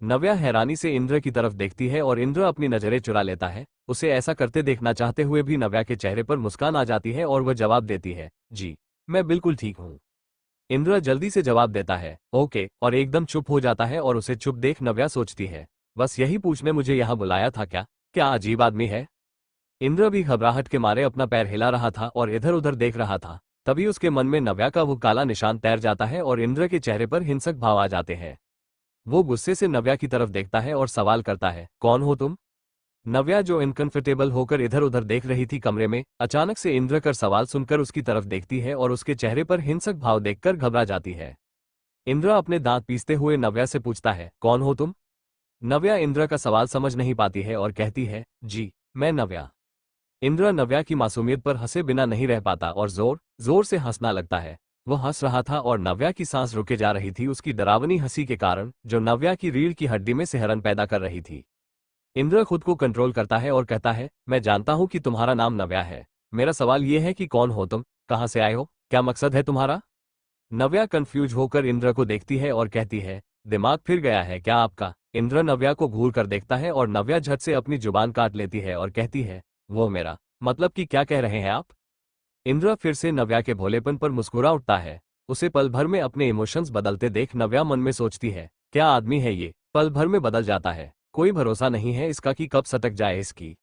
नव्या हैरानी से इंद्र की तरफ देखती है और इंद्र अपनी नजरें चुरा लेता है। उसे ऐसा करते देखना चाहते हुए भी नव्या के चेहरे पर मुस्कान आ जाती है और वह जवाब देती है, जी मैं बिल्कुल ठीक हूँ। इंद्र जल्दी से जवाब देता है, ओके, और एकदम चुप हो जाता है और उसे चुप देख नव्या सोचती है, बस यही पूछने मुझे यहाँ बुलाया था क्या? क्या अजीब आदमी है। इंद्र भी घबराहट के मारे अपना पैर हिला रहा था और इधर उधर देख रहा था। तभी उसके मन में नव्या का वो काला निशान तैर जाता है और इंद्र के चेहरे पर हिंसक भाव आ जाते हैं। वो गुस्से से नव्या की तरफ देखता है और सवाल करता है, कौन हो तुम? नव्या जो इनकंफर्टेबल होकर इधर उधर देख रही थी कमरे में, अचानक से इंद्र का सवाल सुनकर उसकी तरफ देखती है और उसके चेहरे पर हिंसक भाव देखकर घबरा जाती है। इंद्र अपने दांत पीसते हुए नव्या से पूछता है, कौन हो तुम? नव्या इंद्र का सवाल समझ नहीं पाती है और कहती है, जी मैं नव्या। इंद्र नव्या की मासूमियत पर हंसे बिना नहीं रह पाता और जोर जोर से हंसना लगता है। वो हंस रहा था और नव्या की सांस रुके जा रही थी उसकी डरावनी हंसी के कारण, जो नव्या की रीढ़ की हड्डी में सिहरन पैदा कर रही थी। इंद्र खुद को कंट्रोल करता है और कहता है, मैं जानता हूं कि तुम्हारा नाम नव्या है। मेरा सवाल यह है कि कौन हो तुम, कहां से आए हो, क्या मकसद है तुम्हारा? नव्या कंफ्यूज होकर इंद्र को देखती है और कहती है, दिमाग फिर गया है क्या आपका? इंद्र नव्या को घूर कर देखता है और नव्या झट से अपनी जुबान काट लेती है और कहती है, वो मेरा मतलब कि क्या कह रहे हैं आप? इंद्र फिर से नव्या के भोलेपन पर मुस्कुरा उठता है। उसे पल भर में अपने इमोशंस बदलते देख नव्या मन में सोचती है, क्या आदमी है ये, पल भर में बदल जाता है। कोई भरोसा नहीं है इसका कि कब सटक जाए इसकी।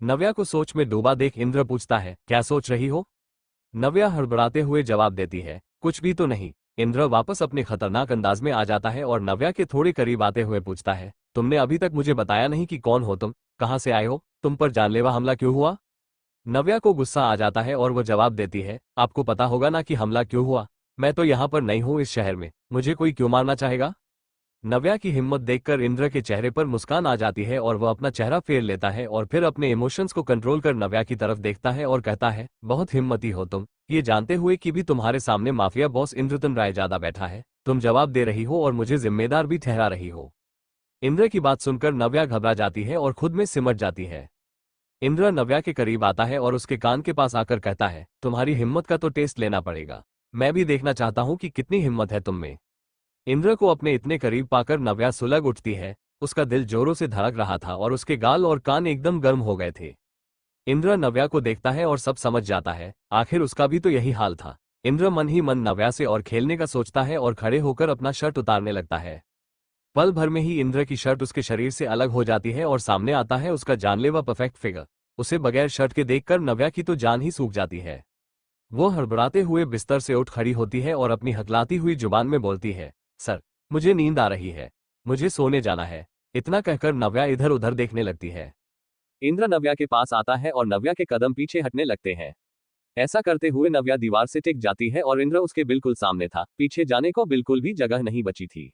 नव्या को सोच में डूबा देख इंद्र पूछता है, क्या सोच रही हो? नव्या हड़बड़ाते हुए जवाब देती है, कुछ भी तो नहीं। इंद्र वापस अपने खतरनाक अंदाज में आ जाता है और नव्या के थोड़े करीब आते हुए पूछता है, तुमने अभी तक मुझे बताया नहीं कि कौन हो तुम, कहां से आए हो, तुम पर जानलेवा हमला क्यों हुआ? नव्या को गुस्सा आ जाता है और वो जवाब देती है, आपको पता होगा ना कि हमला क्यों हुआ। मैं तो यहाँ पर नहीं हूँ इस शहर में, मुझे कोई क्यों मारना चाहेगा? नव्या की हिम्मत देखकर इंद्र के चेहरे पर मुस्कान आ जाती है और वह अपना चेहरा फेर लेता है और फिर अपने इमोशंस को कंट्रोल कर नव्या की तरफ देखता है और कहता है, बहुत हिम्मती हो तुम, ये जानते हुए कि भी तुम्हारे सामने माफिया बॉस इंद्रतन राय ज्यादा बैठा है, तुम जवाब दे रही हो और मुझे जिम्मेदार भी ठहरा रही हो। इंद्र की बात सुनकर नव्या घबरा जाती है और खुद में सिमट जाती है। इंद्र नव्या के करीब आता है और उसके कान के पास आकर कहता है, तुम्हारी हिम्मत का तो टेस्ट लेना पड़ेगा। मैं भी देखना चाहता हूं कि कितनी हिम्मत है तुम में। इंद्र को अपने इतने करीब पाकर नव्या सुलग उठती है। उसका दिल जोरों से धड़क रहा था और उसके गाल और कान एकदम गर्म हो गए थे। इंद्र नव्या को देखता है और सब समझ जाता है, आखिर उसका भी तो यही हाल था। इंद्र मन ही मन नव्या से और खेलने का सोचता है और खड़े होकर अपना शर्ट उतारने लगता है। पल भर में ही इंद्र की शर्ट उसके शरीर से अलग हो जाती है और सामने आता है उसका जानलेवा परफेक्ट फिगर। उसे बगैर शर्ट के देखकर नव्या की तो जान ही सूख जाती है। वो हड़बड़ाते हुए बिस्तर से उठ खड़ी होती है और अपनी हकलाती हुई जुबान में बोलती है, सर, मुझे नींद आ रही है, मुझे सोने जाना है। इतना कहकर नव्या इधर उधर देखने लगती है। इंद्र नव्या के पास आता है और नव्या के कदम पीछे हटने लगते हैं। ऐसा करते हुए नव्या दीवार से टिक जाती है और इंद्र उसके बिल्कुल सामने था, पीछे जाने को बिल्कुल भी जगह नहीं बची थी।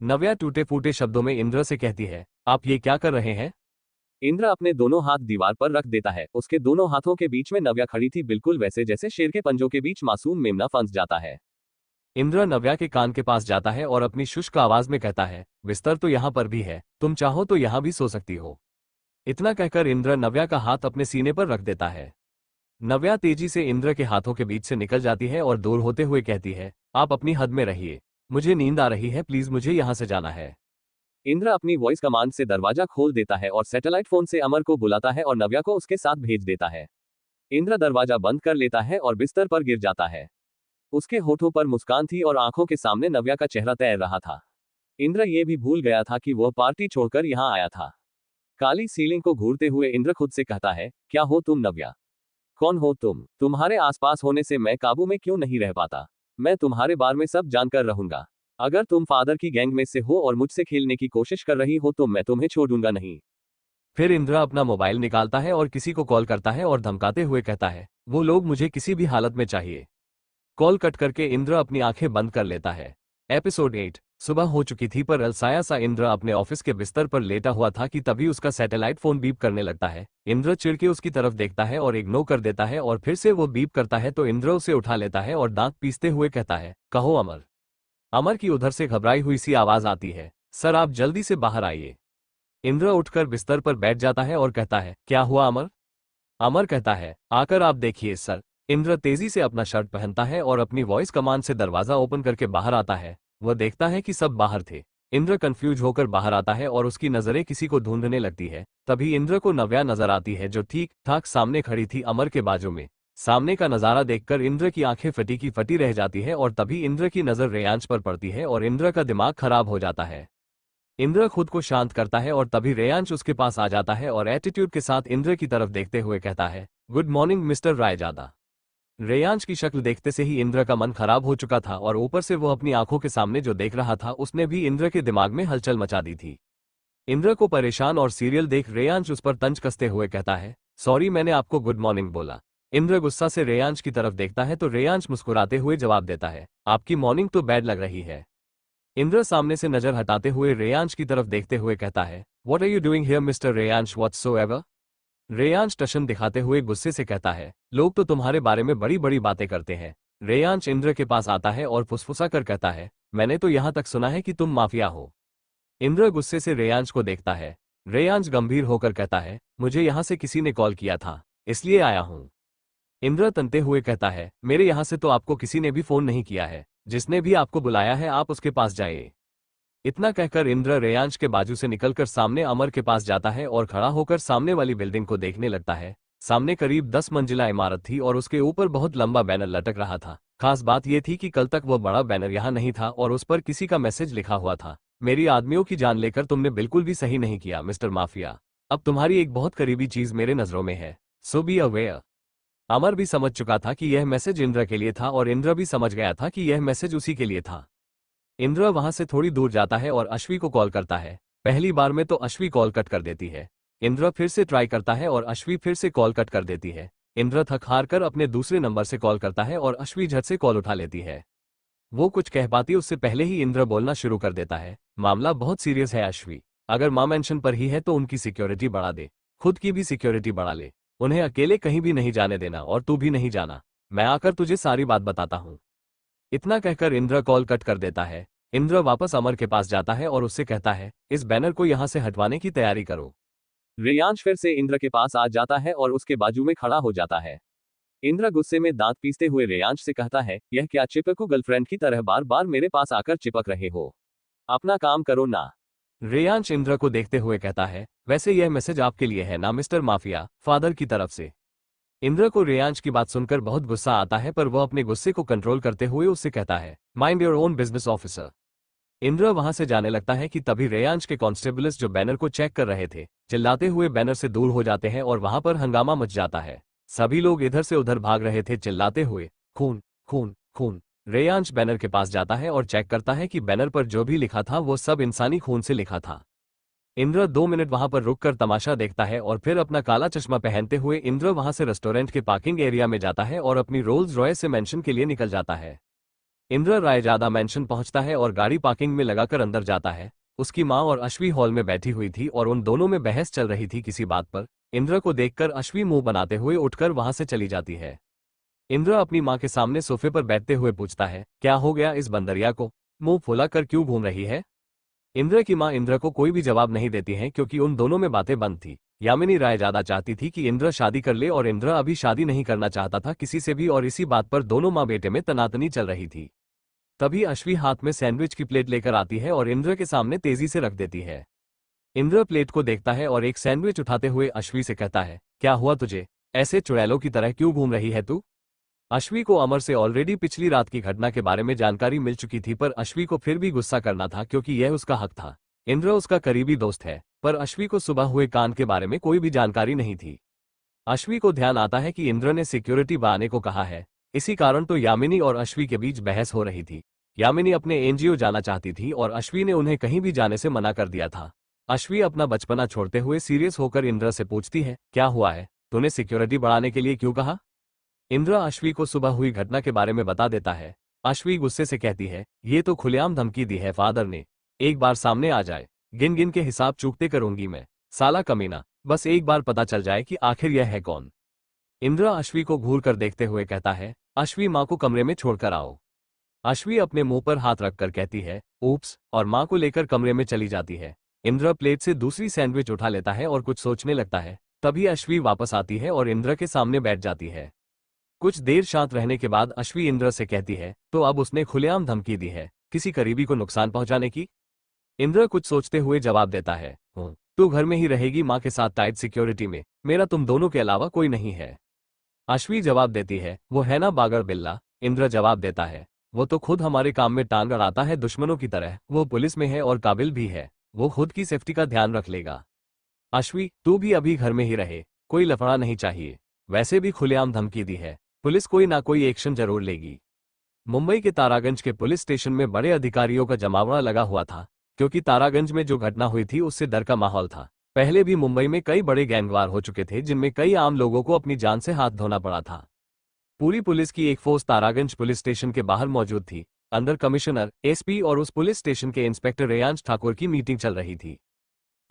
नव्या टूटे फूटे शब्दों में इंद्र से कहती है, आप ये क्या कर रहे हैं? इंद्र अपने दोनों हाथ दीवार पर रख देता है। उसके दोनों हाथों के बीच में नव्या खड़ी थी, बिल्कुल वैसे जैसे शेर के पंजों के बीच मासूम मेमना फंस जाता है। इंद्र नव्या के कान के पास जाता है और अपनी शुष्क आवाज में कहता है, बिस्तर तो यहाँ पर भी है, तुम चाहो तो यहाँ भी सो सकती हो। इतना कहकर इंद्र नव्या का हाथ अपने सीने पर रख देता है। नव्या तेजी से इंद्र के हाथों के बीच से निकल जाती है और दूर होते हुए कहती है, आप अपनी हद में रहिए, मुझे नींद आ रही है, प्लीज मुझे यहाँ से जाना है। इंद्र अपनी वॉइस कमांड से दरवाजा खोल देता है और सैटेलाइट फोन से अमर को बुलाता है और नव्या को उसके साथ भेज देता है। इंद्र दरवाजा बंद कर लेता है और बिस्तर पर गिर जाता है। उसके होठों पर मुस्कान थी और आंखों के सामने नव्या का चेहरा तैर रहा था। इंद्र ये भी भूल गया था कि वह पार्टी छोड़कर यहाँ आया था। काली सीलिंग को घूरते हुए इंद्र खुद से कहता है, क्या हो तुम नव्या? कौन हो तुम? तुम्हारे आसपास होने से मैं काबू में क्यों नहीं रह पाता? मैं तुम्हारे बारे में सब जानकर रहूंगा। अगर तुम फादर की गैंग में से हो और मुझसे खेलने की कोशिश कर रही हो तो मैं तुम्हें छोड़ूंगा नहीं। फिर इंद्र अपना मोबाइल निकालता है और किसी को कॉल करता है और धमकाते हुए कहता है, वो लोग मुझे किसी भी हालत में चाहिए। कॉल कट करके इंद्र अपनी आंखें बंद कर लेता है। एपिसोड 8। सुबह हो चुकी थी पर अलसाया सा इंद्र अपने ऑफिस के बिस्तर पर लेटा हुआ था कि तभी उसका सैटेलाइट फोन बीप करने लगता है। इंद्र चिढ़ के उसकी तरफ देखता है और इग्नोर कर देता है और फिर से वो बीप करता है तो इंद्र उसे उठा लेता है और दांत पीसते हुए कहता है, कहो अमर। अमर की उधर से घबराई हुई सी आवाज आती है, सर आप जल्दी से बाहर आइए। इंद्र उठकर बिस्तर पर बैठ जाता है और कहता है, क्या हुआ अमर? अमर कहता है, आकर आप देखिए सर। इंद्र तेजी से अपना शर्ट पहनता है और अपनी वॉइस कमांड से दरवाजा ओपन करके बाहर आता है। वह देखता है कि सब बाहर थे। इंद्र कंफ्यूज होकर बाहर आता है और उसकी नजरें किसी को ढूंढने लगती है। तभी इंद्र को नव्या नजर आती है जो ठीक ठाक सामने खड़ी थी अमर के बाजू में। सामने का नजारा देखकर इंद्र की आंखें फटी की फटी रह जाती है और तभी इंद्र की नजर रेयांश पर पड़ती है और इंद्र का दिमाग खराब हो जाता है। इंद्र खुद को शांत करता है और तभी रेयांश उसके पास आ जाता है और एटीट्यूड के साथ इंद्र की तरफ देखते हुए कहता है, good morning mister Raizada. Reyansh की शक्ल देखते से ही इंद्र का मन खराब हो चुका था और ऊपर से वो अपनी आंखों के सामने जो देख रहा था उसने भी इंद्र के दिमाग में हलचल मचा दी थी। इंद्र को परेशान और सीरियल देख रेयांश उस पर तंज कसते हुए कहता है, सॉरी मैंने आपको गुड मॉर्निंग बोला। इंद्र गुस्सा से रेयांश की तरफ देखता है तो रेयांश मुस्कुराते हुए जवाब देता है, आपकी मॉर्निंग तो बैड लग रही है। इंद्र सामने से नजर हटाते हुए रेयांश की तरफ देखते हुए कहता है, what are you doing here mister Reyansh whatsoever? Reyansh टशन दिखाते हुए गुस्से से कहता है, लोग तो तुम्हारे बारे में बड़ी बड़ी बातें करते हैं। रेयांश इंद्र के पास आता है और फुसफुसा कर कहता है, मैंने तो यहां तक सुना है कि तुम माफिया हो। इंद्र गुस्से से रेयांश को देखता है। रेयांश गंभीर होकर कहता है, मुझे यहां से किसी ने कॉल किया था, इसलिए आया हूं। इंद्र तनते हुए कहता है, मेरे यहां से तो आपको किसी ने भी फोन नहीं किया है, जिसने भी आपको बुलाया है आप उसके पास जाइए। इतना कहकर इंद्र रेयांश के बाजू से निकलकर सामने अमर के पास जाता है और खड़ा होकर सामने वाली बिल्डिंग को देखने लगता है। सामने करीब 10 मंजिला इमारत थी और उसके ऊपर बहुत लंबा बैनर लटक रहा था। खास बात यह थी कि कल तक वह बड़ा बैनर यहाँ नहीं था और उस पर किसी का मैसेज लिखा हुआ था, मेरी आदमियों की जान लेकर तुमने बिल्कुल भी सही नहीं किया मिस्टर माफिया। अब तुम्हारी एक बहुत करीबी चीज मेरे नजरों में है, सो बी अवेयर। अमर भी समझ चुका था कि यह मैसेज इंद्र के लिए था और इंद्र भी समझ गया था कि यह मैसेज उसी के लिए था। इंद्र वहां से थोड़ी दूर जाता है और अश्वी को कॉल करता है। पहली बार में तो अश्वी कॉल कट कर देती है। इंद्र फिर से ट्राई करता है और अश्वी फिर से कॉल कट कर देती है। इंद्र थक हार कर अपने दूसरे नंबर से कॉल करता है और अश्वी झट से कॉल उठा लेती है। वो कुछ कह पाती उससे पहले ही इंद्र बोलना शुरू कर देता है, मामला बहुत सीरियस है अश्वी, अगर मां मेंशन पर ही है तो उनकी सिक्योरिटी बढ़ा दे, खुद की भी सिक्योरिटी बढ़ा ले, उन्हें अकेले कहीं भी नहीं जाने देना और तू भी नहीं जाना, मैं आकर तुझे सारी बात बताता हूँ। इतना कहकर इंद्र कॉल कट कर देता है। इंद्र वापस अमर के पास जाता है और उससे कहता है, इस बैनर को यहां से हटवाने की तैयारी करो। रेयांश फिर से इंद्र के पास आ जाता है और उसके बाजू में खड़ा हो जाता है। इंद्र गुस्से में दांत पीसते हुए रेयांश से कहता है, यह क्या चिपकू गर्लफ्रेंड की तरह बार बार मेरे पास आकर चिपक रहे हो? अपना काम करो ना। रेयांश इंद्र को देखते हुए कहता है, वैसे यह मैसेज आपके लिए है ना मिस्टर माफिया, फादर की तरफ से। इंद्र को रेयांश की बात सुनकर बहुत गुस्सा आता है, पर वह अपने गुस्से को कंट्रोल करते हुए उससे कहता है, mind your own business officer. Indra वहां से जाने लगता है कि तभी रेयांश के कांस्टेबल्स जो बैनर को चेक कर रहे थे, चिल्लाते हुए बैनर से दूर हो जाते हैं और वहां पर हंगामा मच जाता है। सभी लोग इधर से उधर भाग रहे थे चिल्लाते हुए, खून खून खून। रेयांश बैनर के पास जाता है और चेक करता है कि बैनर पर जो भी लिखा था वो सब इंसानी खून से लिखा था। इंद्र 2 मिनट वहां पर रुककर तमाशा देखता है और फिर अपना काला चश्मा पहनते हुए इंद्र वहां से रेस्टोरेंट के पार्किंग एरिया में जाता है और अपनी रोल्स रॉयस से मेंशन के लिए निकल जाता है। इंद्र रायजादा मेंशन पहुंचता है और गाड़ी पार्किंग में लगाकर अंदर जाता है। उसकी मां और अश्वी हॉल में बैठी हुई थी और उन दोनों में बहस चल रही थी किसी बात पर। इंद्र को देखकर अश्वी मुंह बनाते हुए उठकर वहां से चली जाती है। इंद्र अपनी मां के सामने सोफे पर बैठते हुए पूछता है, क्या हो गया इस बंदरिया को, मुंह फुला कर क्यों घूम रही है? इंद्र की मां इंद्र को कोई भी जवाब नहीं देती हैं क्योंकि उन दोनों में बातें बंद थी। यामिनी रायजादा चाहती थी कि इंद्र शादी कर ले और इंद्र अभी शादी नहीं करना चाहता था किसी से भी, और इसी बात पर दोनों माँ बेटे में तनातनी चल रही थी। तभी अश्वी हाथ में सैंडविच की प्लेट लेकर आती है और इंद्र के सामने तेजी से रख देती है। इंद्र प्लेट को देखता है और एक सैंडविच उठाते हुए अश्वी से कहता है, क्या हुआ तुझे, ऐसे चुड़ैलों की तरह क्यों घूम रही है तू? अश्वी को अमर से ऑलरेडी पिछली रात की घटना के बारे में जानकारी मिल चुकी थी, पर अश्वी को फिर भी गुस्सा करना था क्योंकि यह उसका हक था। इंद्र उसका करीबी दोस्त है, पर अश्वी को सुबह हुए कांड के बारे में कोई भी जानकारी नहीं थी। अश्वी को ध्यान आता है कि इंद्र ने सिक्योरिटी बढ़ाने को कहा है, इसी कारण तो यामिनी और अश्वी के बीच बहस हो रही थी। यामिनी अपने एनजीओ जाना चाहती थी और अश्वी ने उन्हें कहीं भी जाने से मना कर दिया था। अश्वी अपना बचपना छोड़ते हुए सीरियस होकर इंद्र से पूछती है, क्या हुआ है, तूने सिक्योरिटी बढ़ाने के लिए क्यों कहा? इंद्र अश्वी को सुबह हुई घटना के बारे में बता देता है। अश्वी गुस्से से कहती है, ये तो खुलेआम धमकी दी है फादर ने, एक बार सामने आ जाए, गिन गिन के हिसाब चूकते करूंगी मैं, साला कमीना, बस एक बार पता चल जाए कि आखिर यह है कौन। इंद्र अश्वी को घूर कर देखते हुए कहता है, अश्वी माँ को कमरे में छोड़कर आओ। अश्वी अपने मुंह पर हाथ रखकर कहती है, ऊप्स, और माँ को लेकर कमरे में चली जाती है। इंद्र प्लेट से दूसरी सैंडविच उठा लेता है और कुछ सोचने लगता है। तभी अश्वी वापस आती है और इंद्र के सामने बैठ जाती है। कुछ देर शांत रहने के बाद अश्वी इंद्र से कहती है, तो अब उसने खुलेआम धमकी दी है, किसी करीबी को नुकसान पहुंचाने की? इंद्र कुछ सोचते हुए जवाब देता है, तू घर में ही रहेगी माँ के साथ टाइट सिक्योरिटी में, मेरा तुम दोनों के अलावा कोई नहीं है। अश्वी जवाब देती है, वो है ना बागर बिल्ला? इंद्र जवाब देता है, वो तो खुद हमारे काम में टांग अड़ाता है दुश्मनों की तरह, वो पुलिस में है और काबिल भी है, वो खुद की सेफ्टी का ध्यान रख लेगा। अश्वी, तू भी अभी घर में ही रहे, कोई लफड़ा नहीं चाहिए, वैसे भी खुलेआम धमकी दी है, पुलिस कोई ना कोई एक्शन जरूर लेगी। मुंबई के तारागंज के पुलिस स्टेशन में बड़े अधिकारियों का जमावड़ा लगा हुआ था, क्योंकि तारागंज में जो घटना हुई थी उससे डर का माहौल था। पहले भी मुंबई में कई बड़े गैंगवार हो चुके थे जिनमें कई आम लोगों को अपनी जान से हाथ धोना पड़ा था। पूरी पुलिस की एक फोर्स तारागंज पुलिस स्टेशन के बाहर मौजूद थी। अंदर कमिश्नर, एसपी और उस पुलिस स्टेशन के इंस्पेक्टर रेयांश ठाकुर की मीटिंग चल रही थी।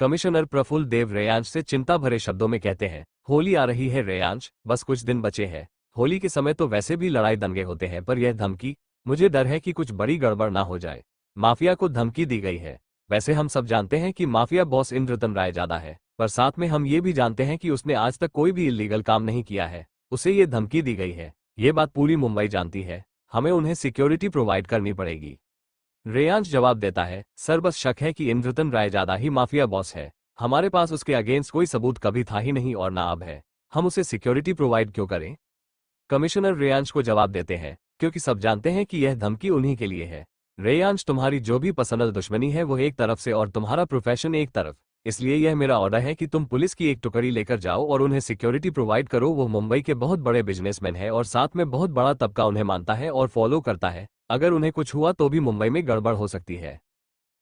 कमिश्नर प्रफुल्ल देव रेयांश से चिंता भरे शब्दों में कहते हैं, होली आ रही है रेयांश, बस कुछ दिन बचे हैं। होली के समय तो वैसे भी लड़ाई दंगे होते हैं, पर यह धमकी, मुझे डर है कि कुछ बड़ी गड़बड़ ना हो जाए। माफिया को धमकी दी गई है। वैसे हम सब जानते हैं कि माफिया बॉस इंद्रतन रायजादा है, पर साथ में हम ये भी जानते हैं कि उसने आज तक कोई भी इलीगल काम नहीं किया है, उसे ये धमकी दी गई है। ये बात पूरी मुंबई जानती है, हमें उन्हें सिक्योरिटी प्रोवाइड करनी पड़ेगी। रेयांश जवाब देता है, सर बस शक है कि इंद्रतन रायजादा ही माफिया बॉस है। हमारे पास उसके अगेंस्ट कोई सबूत कभी था ही नहीं और ना अब है, हम उसे सिक्योरिटी प्रोवाइड क्यों करें? कमिश्नर रेयांश को जवाब देते हैं, क्योंकि सब जानते हैं कि यह धमकी उन्हीं के लिए है। रेयांश, तुम्हारी जो भी पर्सनल दुश्मनी है वो एक तरफ से और तुम्हारा प्रोफेशन एक तरफ, इसलिए यह मेरा ऑर्डर है कि तुम पुलिस की एक टुकड़ी लेकर जाओ और उन्हें सिक्योरिटी प्रोवाइड करो। वो मुंबई के बहुत बड़े बिजनेसमैन है और साथ में बहुत बड़ा तबका उन्हें मानता है और फॉलो करता है। अगर उन्हें कुछ हुआ तो भी मुंबई में गड़बड़ हो सकती है।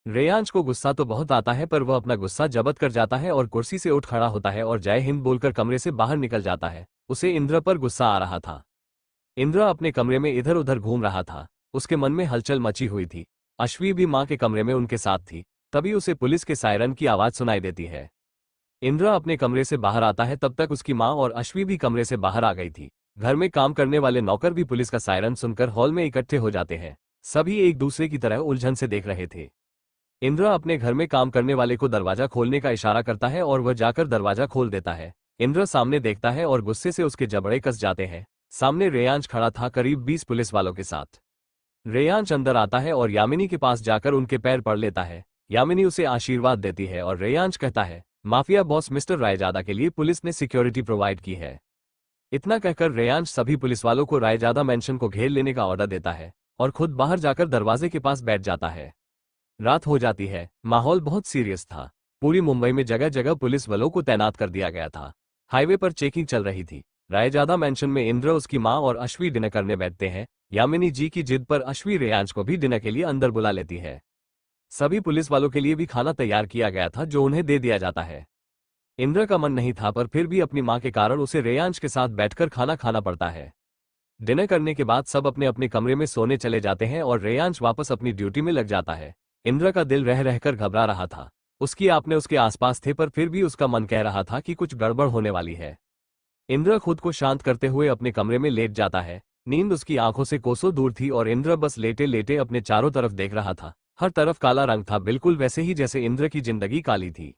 रेयांश को गुस्सा तो बहुत आता है, पर वह अपना गुस्सा जब्त कर जाता है और कुर्सी से उठ खड़ा होता है और जय हिंद बोलकर कमरे से बाहर निकल जाता है। उसे इंद्र पर गुस्सा आ रहा था। इंद्र अपने कमरे में इधर उधर घूम रहा था, उसके मन में हलचल मची हुई थी। अश्वी भी मां के कमरे में उनके साथ थी। तभी उसे पुलिस के सायरन की आवाज सुनाई देती है। इंद्र अपने कमरे से बाहर आता है, तब तक उसकी मां और अश्वी भी कमरे से बाहर आ गई थी। घर में काम करने वाले नौकर भी पुलिस का सायरन सुनकर हॉल में इकट्ठे हो जाते हैं। सभी एक दूसरे की तरह उलझन से देख रहे थे। इंद्र अपने घर में काम करने वाले को दरवाजा खोलने का इशारा करता है और वह जाकर दरवाजा खोल देता है। इंद्र सामने देखता है और गुस्से से उसके जबड़े कस जाते हैं। सामने रेयांश खड़ा था करीब 20 पुलिस वालों के साथ। रेयांश अंदर आता है और यामिनी के पास जाकर उनके पैर पड़ लेता है। यामिनी उसे आशीर्वाद देती है और रेयांश कहता है, माफिया बॉस मिस्टर रायजादा के लिए पुलिस ने सिक्योरिटी प्रोवाइड की है। इतना कहकर रेयांश सभी पुलिस वालों को रायजादा मेंशन को घेर लेने का ऑर्डर देता है और खुद बाहर जाकर दरवाजे के पास बैठ जाता है। रात हो जाती है। माहौल बहुत सीरियस था। पूरी मुंबई में जगह जगह पुलिस बलों को तैनात कर दिया गया था। हाईवे पर चेकिंग चल रही थी। रायजादा मेंशन में इंद्र, उसकी मां और अश्वी डिनर करने बैठते हैं। यामिनी जी की जिद पर अश्वी रेयांश को भी डिनर के लिए अंदर बुला लेती है। सभी पुलिस वालों के लिए भी खाना तैयार किया गया था जो उन्हें दे दिया जाता है। इंद्र का मन नहीं था पर फिर भी अपनी मां के कारण उसे रेयांश के साथ बैठकर खाना खाना पड़ता है। डिनर करने के बाद सब अपने अपने कमरे में सोने चले जाते हैं और रेयांश वापस अपनी ड्यूटी में लग जाता है। इंद्र का दिल रह रहकर घबरा रहा था। उसकी आपने उसके आसपास थे पर फिर भी उसका मन कह रहा था कि कुछ गड़बड़ होने वाली है। इंद्र खुद को शांत करते हुए अपने कमरे में लेट जाता है। नींद उसकी आंखों से कोसों दूर थी और इंद्र बस लेटे लेटे अपने चारों तरफ देख रहा था। हर तरफ काला रंग था, बिल्कुल वैसे ही जैसे इंद्र की जिंदगी काली थी।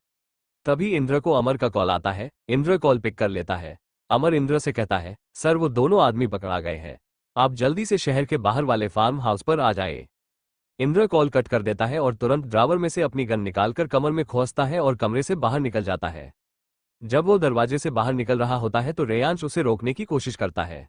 तभी इंद्र को अमर का कॉल आता है। इंद्र कॉल पिक कर लेता है। अमर इंद्र से कहता है, सर वो दोनों आदमी पकड़ा गए हैं, आप जल्दी से शहर के बाहर वाले फार्म हाउस पर आ जाए। इंद्र कॉल कट कर देता है और तुरंत ड्रावर में से अपनी गन निकालकर कमर में खोसता है और कमरे से बाहर निकल जाता है। जब वो दरवाजे से बाहर निकल रहा होता है तो रेयांश उसे रोकने की कोशिश करता है।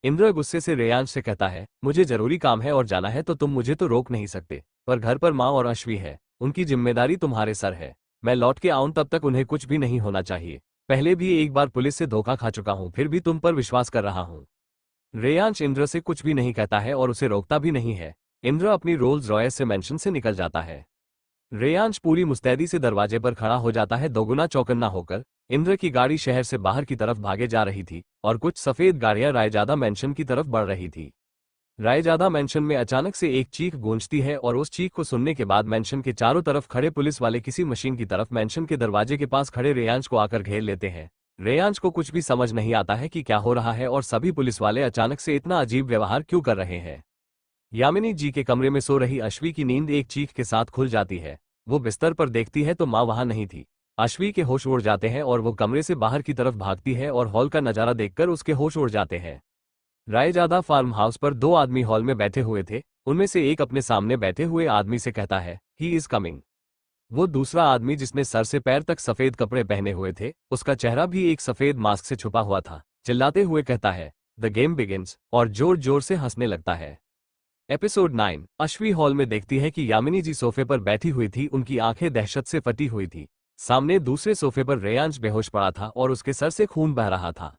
इंद्र गुस्से से रेयांश से कहता है, मुझे जरूरी काम है और जाना है तो तुम मुझे तो रोक नहीं सकते, पर घर पर माँ और अश्वी है, उनकी जिम्मेदारी तुम्हारे सर है। मैं लौट के आऊं तब तक उन्हें कुछ भी नहीं होना चाहिए। पहले भी एक बार पुलिस से धोखा खा चुका हूं, फिर भी तुम पर विश्वास कर रहा हूं। रेयांश इंद्र से कुछ भी नहीं कहता है और उसे रोकता भी नहीं है। इंद्र अपनी रोल्स रॉयस से मेंशन से निकल जाता है। रेयांश पूरी मुस्तैदी से दरवाजे पर खड़ा हो जाता है, दोगुना चौकन्ना होकर। इंद्र की गाड़ी शहर से बाहर की तरफ भागे जा रही थी और कुछ सफेद गाड़ियां रायजादा मेंशन की तरफ बढ़ रही थी। रायजादा मेंशन में अचानक से एक चीख गूंजती है और उस चीख को सुनने के बाद मेंशन के चारों तरफ खड़े पुलिस वाले किसी मशीन की तरफ मेंशन के दरवाजे के पास खड़े रेयांश को आकर घेर लेते हैं। रेयांश को कुछ भी समझ नहीं आता है कि क्या हो रहा है और सभी पुलिस वाले अचानक से इतना अजीब व्यवहार क्यों कर रहे हैं। यामिनी जी के कमरे में सो रही अश्वी की नींद एक चीख के साथ खुल जाती है। वो बिस्तर पर देखती है तो माँ वहां नहीं थी। अश्वी के होश उड़ जाते हैं और वो कमरे से बाहर की तरफ भागती है और हॉल का नजारा देखकर उसके होश उड़ जाते हैं। रायजादा फार्म हाउस पर दो आदमी हॉल में बैठे हुए थे। उनमें से एक अपने सामने बैठे हुए आदमी से कहता है, ही इज कमिंग। वो दूसरा आदमी जिसने सर से पैर तक सफेद कपड़े पहने हुए थे, उसका चेहरा भी एक सफेद मास्क से छुपा हुआ था, चिल्लाते हुए कहता है, द गेम बिगिंस, और जोर जोर से हंसने लगता है। एपिसोड 9। अश्वी हॉल में देखती है कि यामिनी जी सोफे पर बैठी हुई थी। उनकी आंखें दहशत से फटी हुई थी। सामने दूसरे सोफे पर रेयांश बेहोश पड़ा था और उसके सर से खून बह रहा था।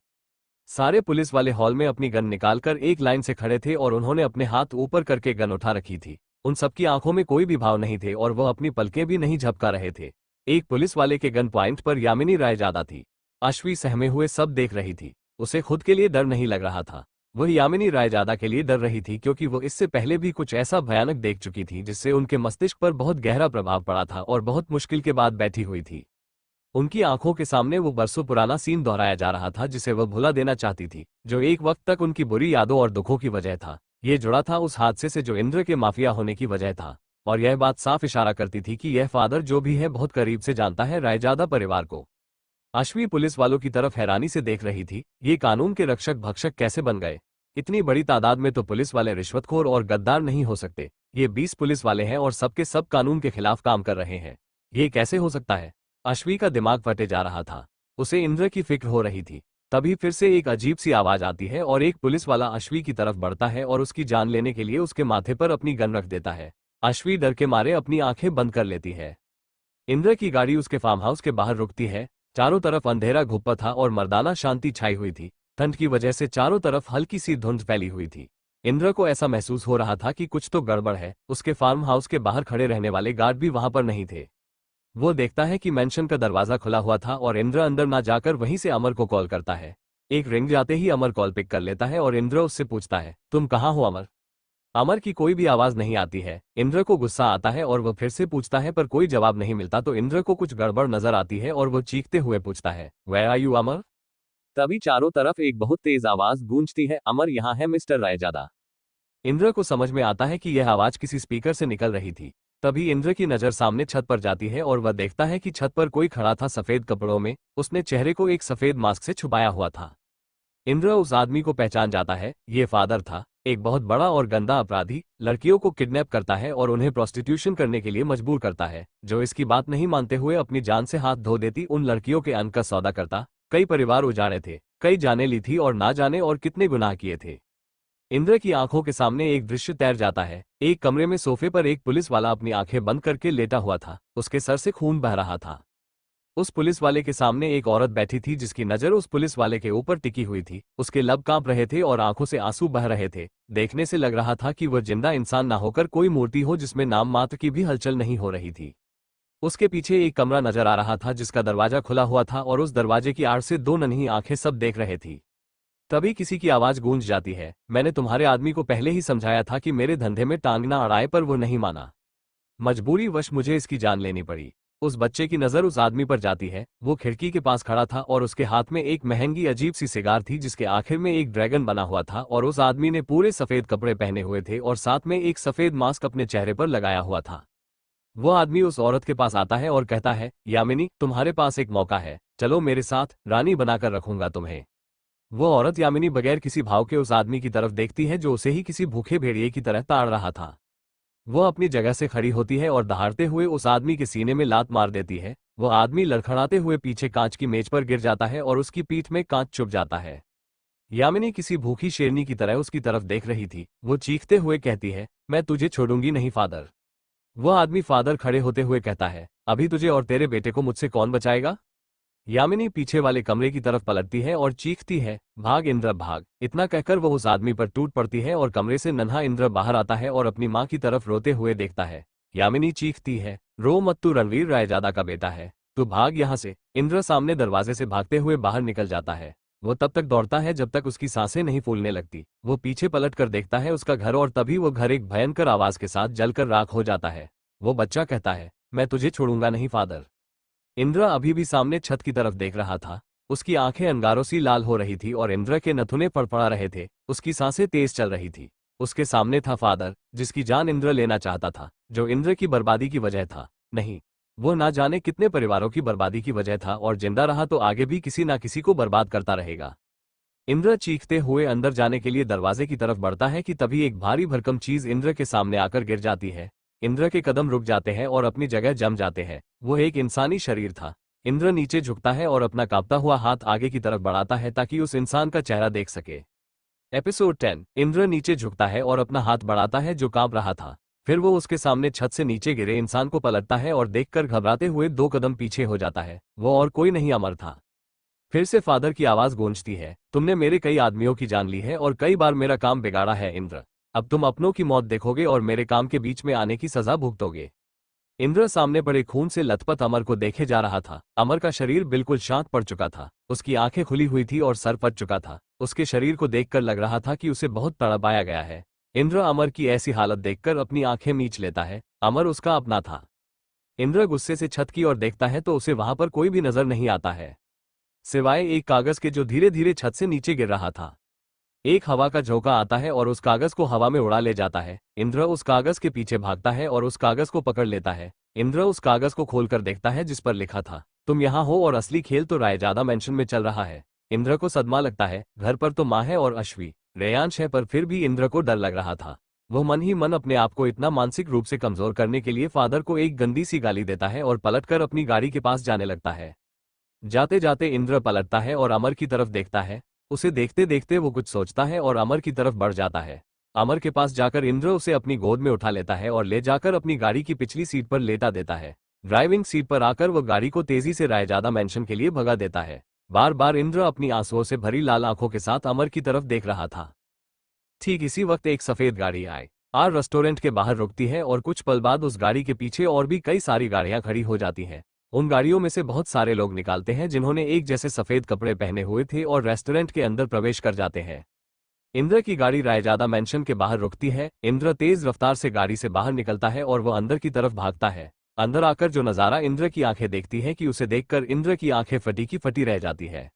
सारे पुलिस वाले हॉल में अपनी गन निकालकर एक लाइन से खड़े थे और उन्होंने अपने हाथ ऊपर करके गन उठा रखी थी। उन सबकी आंखों में कोई भी भाव नहीं थे और वह अपनी पलकें भी नहीं झपका रहे थे। एक पुलिस वाले के गन पॉइंट पर यामिनी रायजादा थी। अश्वी सहमे हुए सब देख रही थी। उसे खुद के लिए डर नहीं लग रहा था, वह यामिनी रायजादा के लिए डर रही थी, क्योंकि वो इससे पहले भी कुछ ऐसा भयानक देख चुकी थी जिससे उनके मस्तिष्क पर बहुत गहरा प्रभाव पड़ा था और बहुत मुश्किल के बाद बैठी हुई थी। उनकी आंखों के सामने वो बरसों पुराना सीन दोहराया जा रहा था जिसे वह भुला देना चाहती थी, जो एक वक्त तक उनकी बुरी यादों और दुखों की वजह था। ये जुड़ा था उस हादसे से जो इंद्र के माफिया होने की वजह था, और यह बात साफ इशारा करती थी कि यह फादर जो भी है बहुत करीब से जानता है रायजादा परिवार को। अश्वी पुलिस वालों की तरफ हैरानी से देख रही थी। ये कानून के रक्षक भक्षक कैसे बन गए? इतनी बड़ी तादाद में तो पुलिस वाले रिश्वतखोर और गद्दार नहीं हो सकते। ये 20 पुलिस वाले हैं और सबके सब कानून के खिलाफ काम कर रहे हैं। ये कैसे हो सकता है? अश्वी का दिमाग फटे जा रहा था। उसे इंद्र की फिक्र हो रही थी। तभी फिर से एक अजीब सी आवाज आती है और एक पुलिस वाला अश्वी की तरफ बढ़ता है और उसकी जान लेने के लिए उसके माथे पर अपनी गन रख देता है। अश्वी डर के मारे अपनी आंखें बंद कर लेती है। इंद्र की गाड़ी उसके फार्म हाउस के बाहर रुकती है। चारों तरफ अंधेरा घुप्पा था और मर्दाना शांति छाई हुई थी। ठंड की वजह से चारों तरफ हल्की सी धुंध फैली हुई थी। इंद्र को ऐसा महसूस हो रहा था कि कुछ तो गड़बड़ है। उसके फार्म हाउस के बाहर खड़े रहने वाले गार्ड भी वहां पर नहीं थे। वो देखता है कि मेंशन का दरवाजा खुला हुआ था और इंद्र अंदर ना जाकर वहीं से अमर को कॉल करता है। एक रिंग जाते ही अमर कॉल पिक कर लेता है और इंद्र उससे पूछता है, तुम कहाँ हो अमर? अमर की कोई भी आवाज नहीं आती है। इंद्र को गुस्सा आता है और वह फिर से पूछता है पर कोई जवाब नहीं मिलता तो इंद्र को कुछ गड़बड़ नजर आती है और वो चीखते हुए पूछता है, वेयर आर यू अमर? तभी चारों तरफ एक बहुत तेज आवाज गूंजती है, अमर यहाँ है मिस्टर रायजादा। इंद्र को समझ में आता है कि यह आवाज किसी स्पीकर से निकल रही थी। तभी इंद्र की नजर सामने छत पर जाती है और वह देखता है कि छत पर कोई खड़ा था सफेद कपड़ों में, उसने चेहरे को एक सफेद मास्क से छुपाया हुआ था। इंद्र उस आदमी को पहचान जाता है, ये फादर था, एक बहुत बड़ा और गंदा अपराधी, लड़कियों को किडनैप करता है और उन्हें प्रोस्टिट्यूशन करने के लिए मजबूर करता है, जो इसकी बात नहीं मानते हुए अपनी जान से हाथ धो देती उन लड़कियों के अन्न का सौदा करता। कई परिवार उजाड़े थे, कई जाने ली थी और ना जाने और कितने गुनाह किए थे। इंद्र की आंखों के सामने एक दृश्य तैर जाता है। एक कमरे में सोफे पर एक पुलिस वाला अपनी आंखें बंद करके लेटा हुआ था, उसके सर से खून बह रहा था। उस पुलिस वाले के सामने एक औरत बैठी थी जिसकी नजर उस पुलिस वाले के ऊपर टिकी हुई थी, उसके लब कांप रहे थे और आंखों से आंसू बह रहे थे। देखने से लग रहा था कि वह जिंदा इंसान ना होकर कोई मूर्ति हो जिसमें नाम मात्र की भी हलचल नहीं हो रही थी। उसके पीछे एक कमरा नजर आ रहा था जिसका दरवाजा खुला हुआ था और उस दरवाजे की आड़ से दो नन्ही आंखें सब देख रहे थी। तभी किसी की आवाज गूंज जाती है, मैंने तुम्हारे आदमी को पहले ही समझाया था कि मेरे धंधे में टांग ना अड़ाए, पर वो नहीं माना। मजबूरी वश मुझे इसकी जान लेनी पड़ी। उस बच्चे की नजर उस आदमी पर जाती है, वो खिड़की के पास खड़ा था और उसके हाथ में एक महंगी अजीब सी सिगार थी जिसके आखिर में एक ड्रैगन बना हुआ था, और उस आदमी ने पूरे सफेद कपड़े पहने हुए थे और साथ में एक सफेद मास्क अपने चेहरे पर लगाया हुआ था। वो आदमी उस औरत के पास आता है और कहता है, यामिनी, तुम्हारे पास एक मौका है, चलो मेरे साथ, रानी बनाकर रखूंगा तुम्हें। वो औरत यामिनी बगैर किसी भाव के उस आदमी की तरफ देखती है जो उसे ही किसी भूखे भेड़िए की तरह ताड़ रहा था। वो अपनी जगह से खड़ी होती है और दहाड़ते हुए उस आदमी के सीने में लात मार देती है। वह आदमी लड़खड़ाते हुए पीछे कांच की मेज पर गिर जाता है और उसकी पीठ में कांच चुभ जाता है। यामिनी किसी भूखी शेरनी की तरह उसकी तरफ देख रही थी। वो चीखते हुए कहती है, मैं तुझे छोड़ूंगी नहीं फादर। वह आदमी फादर खड़े होते हुए कहता है, अभी तुझे और तेरे बेटे को मुझसे कौन बचाएगा। यामिनी पीछे वाले कमरे की तरफ पलटती है और चीखती है, भाग इंद्र भाग। इतना कहकर वह उस आदमी पर टूट पड़ती है और कमरे से नन्हा इंद्र बाहर आता है और अपनी माँ की तरफ रोते हुए देखता है। यामिनी चीखती है, रो मत, तू रणवीर रायजादा का बेटा है, तू भाग यहाँ से। इंद्र सामने दरवाजे से भागते हुए बाहर निकल जाता है। वो तब तक दौड़ता है जब तक उसकी सांसें नहीं फूलने लगती। वो पीछे पलट कर देखता है उसका घर, और तभी वो घर एक भयंकर आवाज के साथ जलकर राख हो जाता है। वो बच्चा कहता है, मैं तुझे छोड़ूंगा नहीं फादर। इंद्र अभी भी सामने छत की तरफ देख रहा था। उसकी आंखें अंगारों सी लाल हो रही थी और इंद्र के नथुने फड़फड़ा रहे थे। उसकी सांसें तेज चल रही थी। उसके सामने था फादर, जिसकी जान इंद्र लेना चाहता था, जो इंद्र की बर्बादी की वजह था। नहीं, वो ना जाने कितने परिवारों की बर्बादी की वजह था, और जिंदा रहा तो आगे भी किसी ना किसी को बर्बाद करता रहेगा। इंद्र चीखते हुए अंदर जाने के लिए दरवाजे की तरफ बढ़ता है कि तभी एक भारी भरकम चीज इंद्र के सामने आकर गिर जाती है। इंद्र के कदम रुक जाते हैं और अपनी जगह जम जाते हैं। वो एक इंसानी शरीर था। इंद्र नीचे झुकता है और अपना कांपता हुआ हाथ आगे की तरफ बढ़ाता है ताकि उस इंसान का चेहरा देख सके। एपिसोड 10। इंद्र नीचे झुकता है और अपना हाथ बढ़ाता है जो कांप रहा था। फिर वो उसके सामने छत से नीचे गिरे इंसान को पलटता है और देखकर घबराते हुए 2 कदम पीछे हो जाता है। वो और कोई नहीं, अमर था। फिर से फादर की आवाज गूंजती है, तुमने मेरे कई आदमियों की जान ली है और कई बार मेरा काम बिगाड़ा है इंद्र। अब तुम अपनों की मौत देखोगे और मेरे काम के बीच में आने की सजा भुगतोगे। इंद्र सामने पड़े खून से लथपथ अमर को देखे जा रहा था। अमर का शरीर बिल्कुल शांत पड़ चुका था, उसकी आंखें खुली हुई थी और सर फट चुका था। उसके शरीर को देखकर लग रहा था कि उसे बहुत तड़पाया गया है। इंद्र अमर की ऐसी हालत देखकर अपनी आंखें मींच लेता है। अमर उसका अपना था। इंद्र गुस्से से छत की ओर देखता है तो उसे वहां पर कोई भी नजर नहीं आता है, सिवाय एक कागज के जो धीरे धीरे छत से नीचे गिर रहा था। एक हवा का झोंका आता है और उस कागज को हवा में उड़ा ले जाता है। इंद्र उस कागज के पीछे भागता है और उस कागज को पकड़ लेता है। इंद्र उस कागज को खोलकर देखता है जिस पर लिखा था, तुम यहाँ हो और असली खेल तो रायजादा मैंशन में चल रहा है। इंद्र को सदमा लगता है। घर पर तो माँ है और अश्वी, रेयांश है, पर फिर भी इंद्र को डर लग रहा था। वह मन ही मन अपने आप को इतना मानसिक रूप से कमजोर करने के लिए फादर को एक गंदी सी गाली देता है और पलटकर अपनी गाड़ी के पास जाने लगता है। जाते जाते इंद्र पलटता है और अमर की तरफ देखता है। उसे देखते देखते वो कुछ सोचता है और अमर की तरफ बढ़ जाता है। अमर के पास जाकर इंद्र उसे अपनी गोद में उठा लेता है और ले जाकर अपनी गाड़ी की पिछली सीट पर लेटा देता है। ड्राइविंग सीट पर आकर वो गाड़ी को तेजी से रायजादा मैंशन के लिए भगा देता है। बार बार इंद्र अपनी आंसुओं से भरी लाल आंखों के साथ अमर की तरफ देख रहा था। ठीक इसी वक्त एक सफेद गाड़ी आए आर रेस्टोरेंट के बाहर रुकती है और कुछ पल बाद उस गाड़ी के पीछे और भी कई सारी गाड़ियां खड़ी हो जाती हैं। उन गाड़ियों में से बहुत सारे लोग निकालते हैं जिन्होंने एक जैसे सफेद कपड़े पहने हुए थे और रेस्टोरेंट के अंदर प्रवेश कर जाते हैं। इंद्र की गाड़ी रायजादा मैंशन के बाहर रुकती है। इंद्र तेज रफ्तार से गाड़ी से बाहर निकलता है और वह अंदर की तरफ भागता है। अंदर आकर जो नजारा इंद्र की आंखें देखती है कि उसे देखकर इंद्र की आंखें फटी की फटी रह जाती है।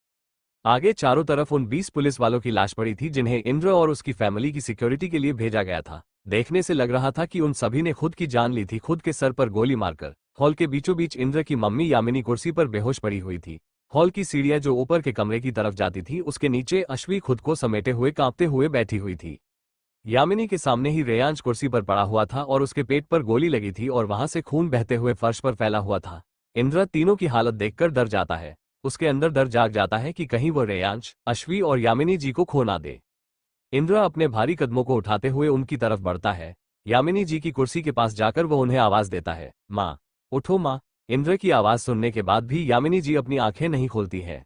आगे चारों तरफ उन 20 पुलिस वालों की लाश पड़ी थी जिन्हें इंद्र और उसकी फैमिली की सिक्योरिटी के लिए भेजा गया था। देखने से लग रहा था कि उन सभी ने खुद की जान ली थी, खुद के सर पर गोली मारकर। हॉल के बीचों बीच इंद्र की मम्मी यामिनी कुर्सी पर बेहोश पड़ी हुई थी। हॉल की सीढ़ियां जो ऊपर के कमरे की तरफ जाती थी, उसके नीचे अश्वी खुद को समेटे हुए कांपते हुए बैठी हुई थी। यामिनी के सामने ही रेयांश कुर्सी पर पड़ा हुआ था और उसके पेट पर गोली लगी थी और वहां से खून बहते हुए फर्श पर फैला हुआ था। इंद्र तीनों की हालत देखकर डर जाता है। उसके अंदर डर जाग जाता है कि कहीं वो रेयांश, अश्वी और यामिनी जी को खो ना दे। इंद्र अपने भारी कदमों को उठाते हुए उनकी तरफ बढ़ता है। यामिनी जी की कुर्सी के पास जाकर वो उन्हें आवाज देता है, माँ, उठो माँ। इंद्र की आवाज सुनने के बाद भी यामिनी जी अपनी आंखें नहीं खोलती है।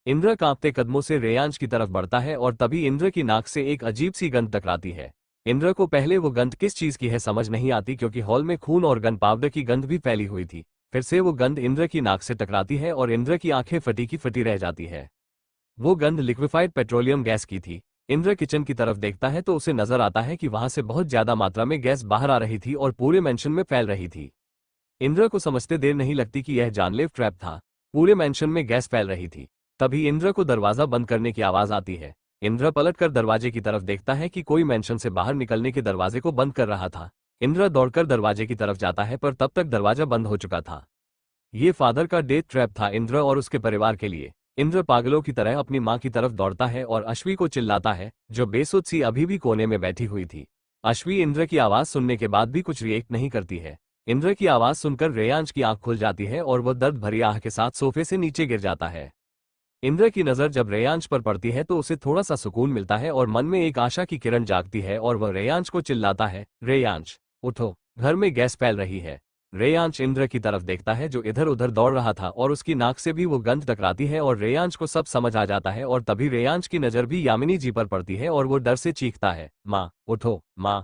इंद्र कांपते कदमों से रेयांश की तरफ बढ़ता है और तभी इंद्र की नाक से एक अजीब सी गंध टकराती है। इंद्र को पहले वो गंध किस चीज की है समझ नहीं आती, क्योंकि हॉल में खून और गन पाउडर की गंध भी फैली हुई थी। फिर से वो गंध इंद्र की नाक से टकराती है और इंद्र की आंखें फटी की फटी रह जाती है। वो गंध लिक्विफाइड पेट्रोलियम गैस की थी। इंद्र किचन की तरफ देखता है तो उसे नजर आता है कि वहां से बहुत ज्यादा मात्रा में गैस बाहर आ रही थी और पूरे मेंशन में फैल रही थी। इंद्र को समझते देर नहीं लगती कि यह जानलेवा ट्रैप था। पूरे मेंशन में गैस फैल रही थी। तभी इंद्र को दरवाजा बंद करने की आवाज आती है। इंद्र पलटकर दरवाजे की तरफ देखता है कि कोई मेंशन से बाहर निकलने के दरवाजे को बंद कर रहा था। इंद्र दौड़कर दरवाजे की तरफ जाता है, पर तब तक दरवाजा बंद हो चुका था। ये फादर का डेथ ट्रैप था इंद्र और उसके परिवार के लिए। इंद्र पागलों की तरह अपनी मां की तरफ दौड़ता है और अश्वी को चिल्लाता है, जो बेसुध सी अभी भी कोने में बैठी हुई थी। अश्वी इंद्र की आवाज सुनने के बाद भी कुछ रिएक्ट नहीं करती है। इंद्र की आवाज सुनकर रेयांश की आंख खुल जाती है और वह दर्द भरी आह के साथ सोफे से नीचे गिर जाता है। इंद्र की नजर जब रेयांश पर पड़ती है तो उसे थोड़ा सा सुकून मिलता है और मन में एक आशा की किरण जागती है और वह रेयांश को चिल्लाता है, रेयांश, उठो, घर में गैस फैल रही है। रेयांश इंद्र की तरफ देखता है जो इधर उधर दौड़ रहा था और उसकी नाक से भी वो गंध टकराती है और रेयांश को सब समझ आ जाता है। और तभी रेयांश की नजर भी यामिनी जी पर पड़ती है और वो डर से चीखता है, माँ, उठो, माँ।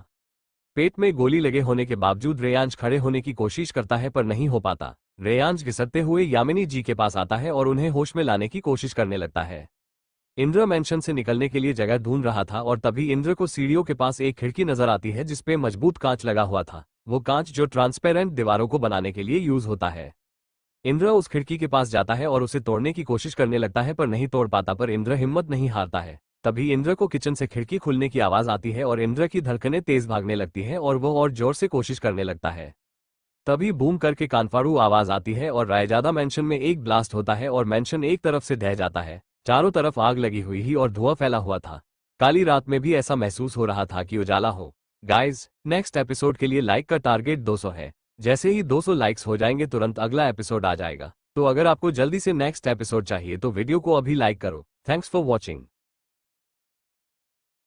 पेट में गोली लगे होने के बावजूद रेयांश खड़े होने की कोशिश करता है, पर नहीं हो पाता। रेयांश घिसटते हुए यामिनी जी के पास आता है और उन्हें होश में लाने की कोशिश करने लगता है। इंद्र मेंशन से निकलने के लिए जगह ढूंढ रहा था और तभी इंद्र को सीढ़ियों के पास एक खिड़की नजर आती है जिसपे मजबूत कांच लगा हुआ था। वो कांच जो ट्रांसपेरेंट दीवारों को बनाने के लिए यूज होता है। इंद्र उस खिड़की के पास जाता है और उसे तोड़ने की कोशिश करने लगता है, पर नहीं तोड़ पाता। पर इंद्र हिम्मत नहीं हारता है। तभी इंद्र को किचन से खिड़की खुलने की आवाज आती है और इंद्र की धड़कनें तेज भागने लगती हैं और वो और जोर से कोशिश करने लगता है। तभी बूम करके कानफाड़ू आवाज आती है और रायजादा मेंशन में एक ब्लास्ट होता है और मेंशन एक तरफ से ढह जाता है। चारों तरफ आग लगी हुई ही और धुआं फैला हुआ था। काली रात में भी ऐसा महसूस हो रहा था कि उजाला हो। गाइज, नेक्स्ट एपिसोड के लिए लाइक का टारगेट 200 है। जैसे ही 200 लाइक्स हो जाएंगे तुरंत अगला एपिसोड आ जाएगा। तो अगर आपको जल्दी से नेक्स्ट एपिसोड चाहिए तो वीडियो को अभी लाइक करो। Thanks for watching.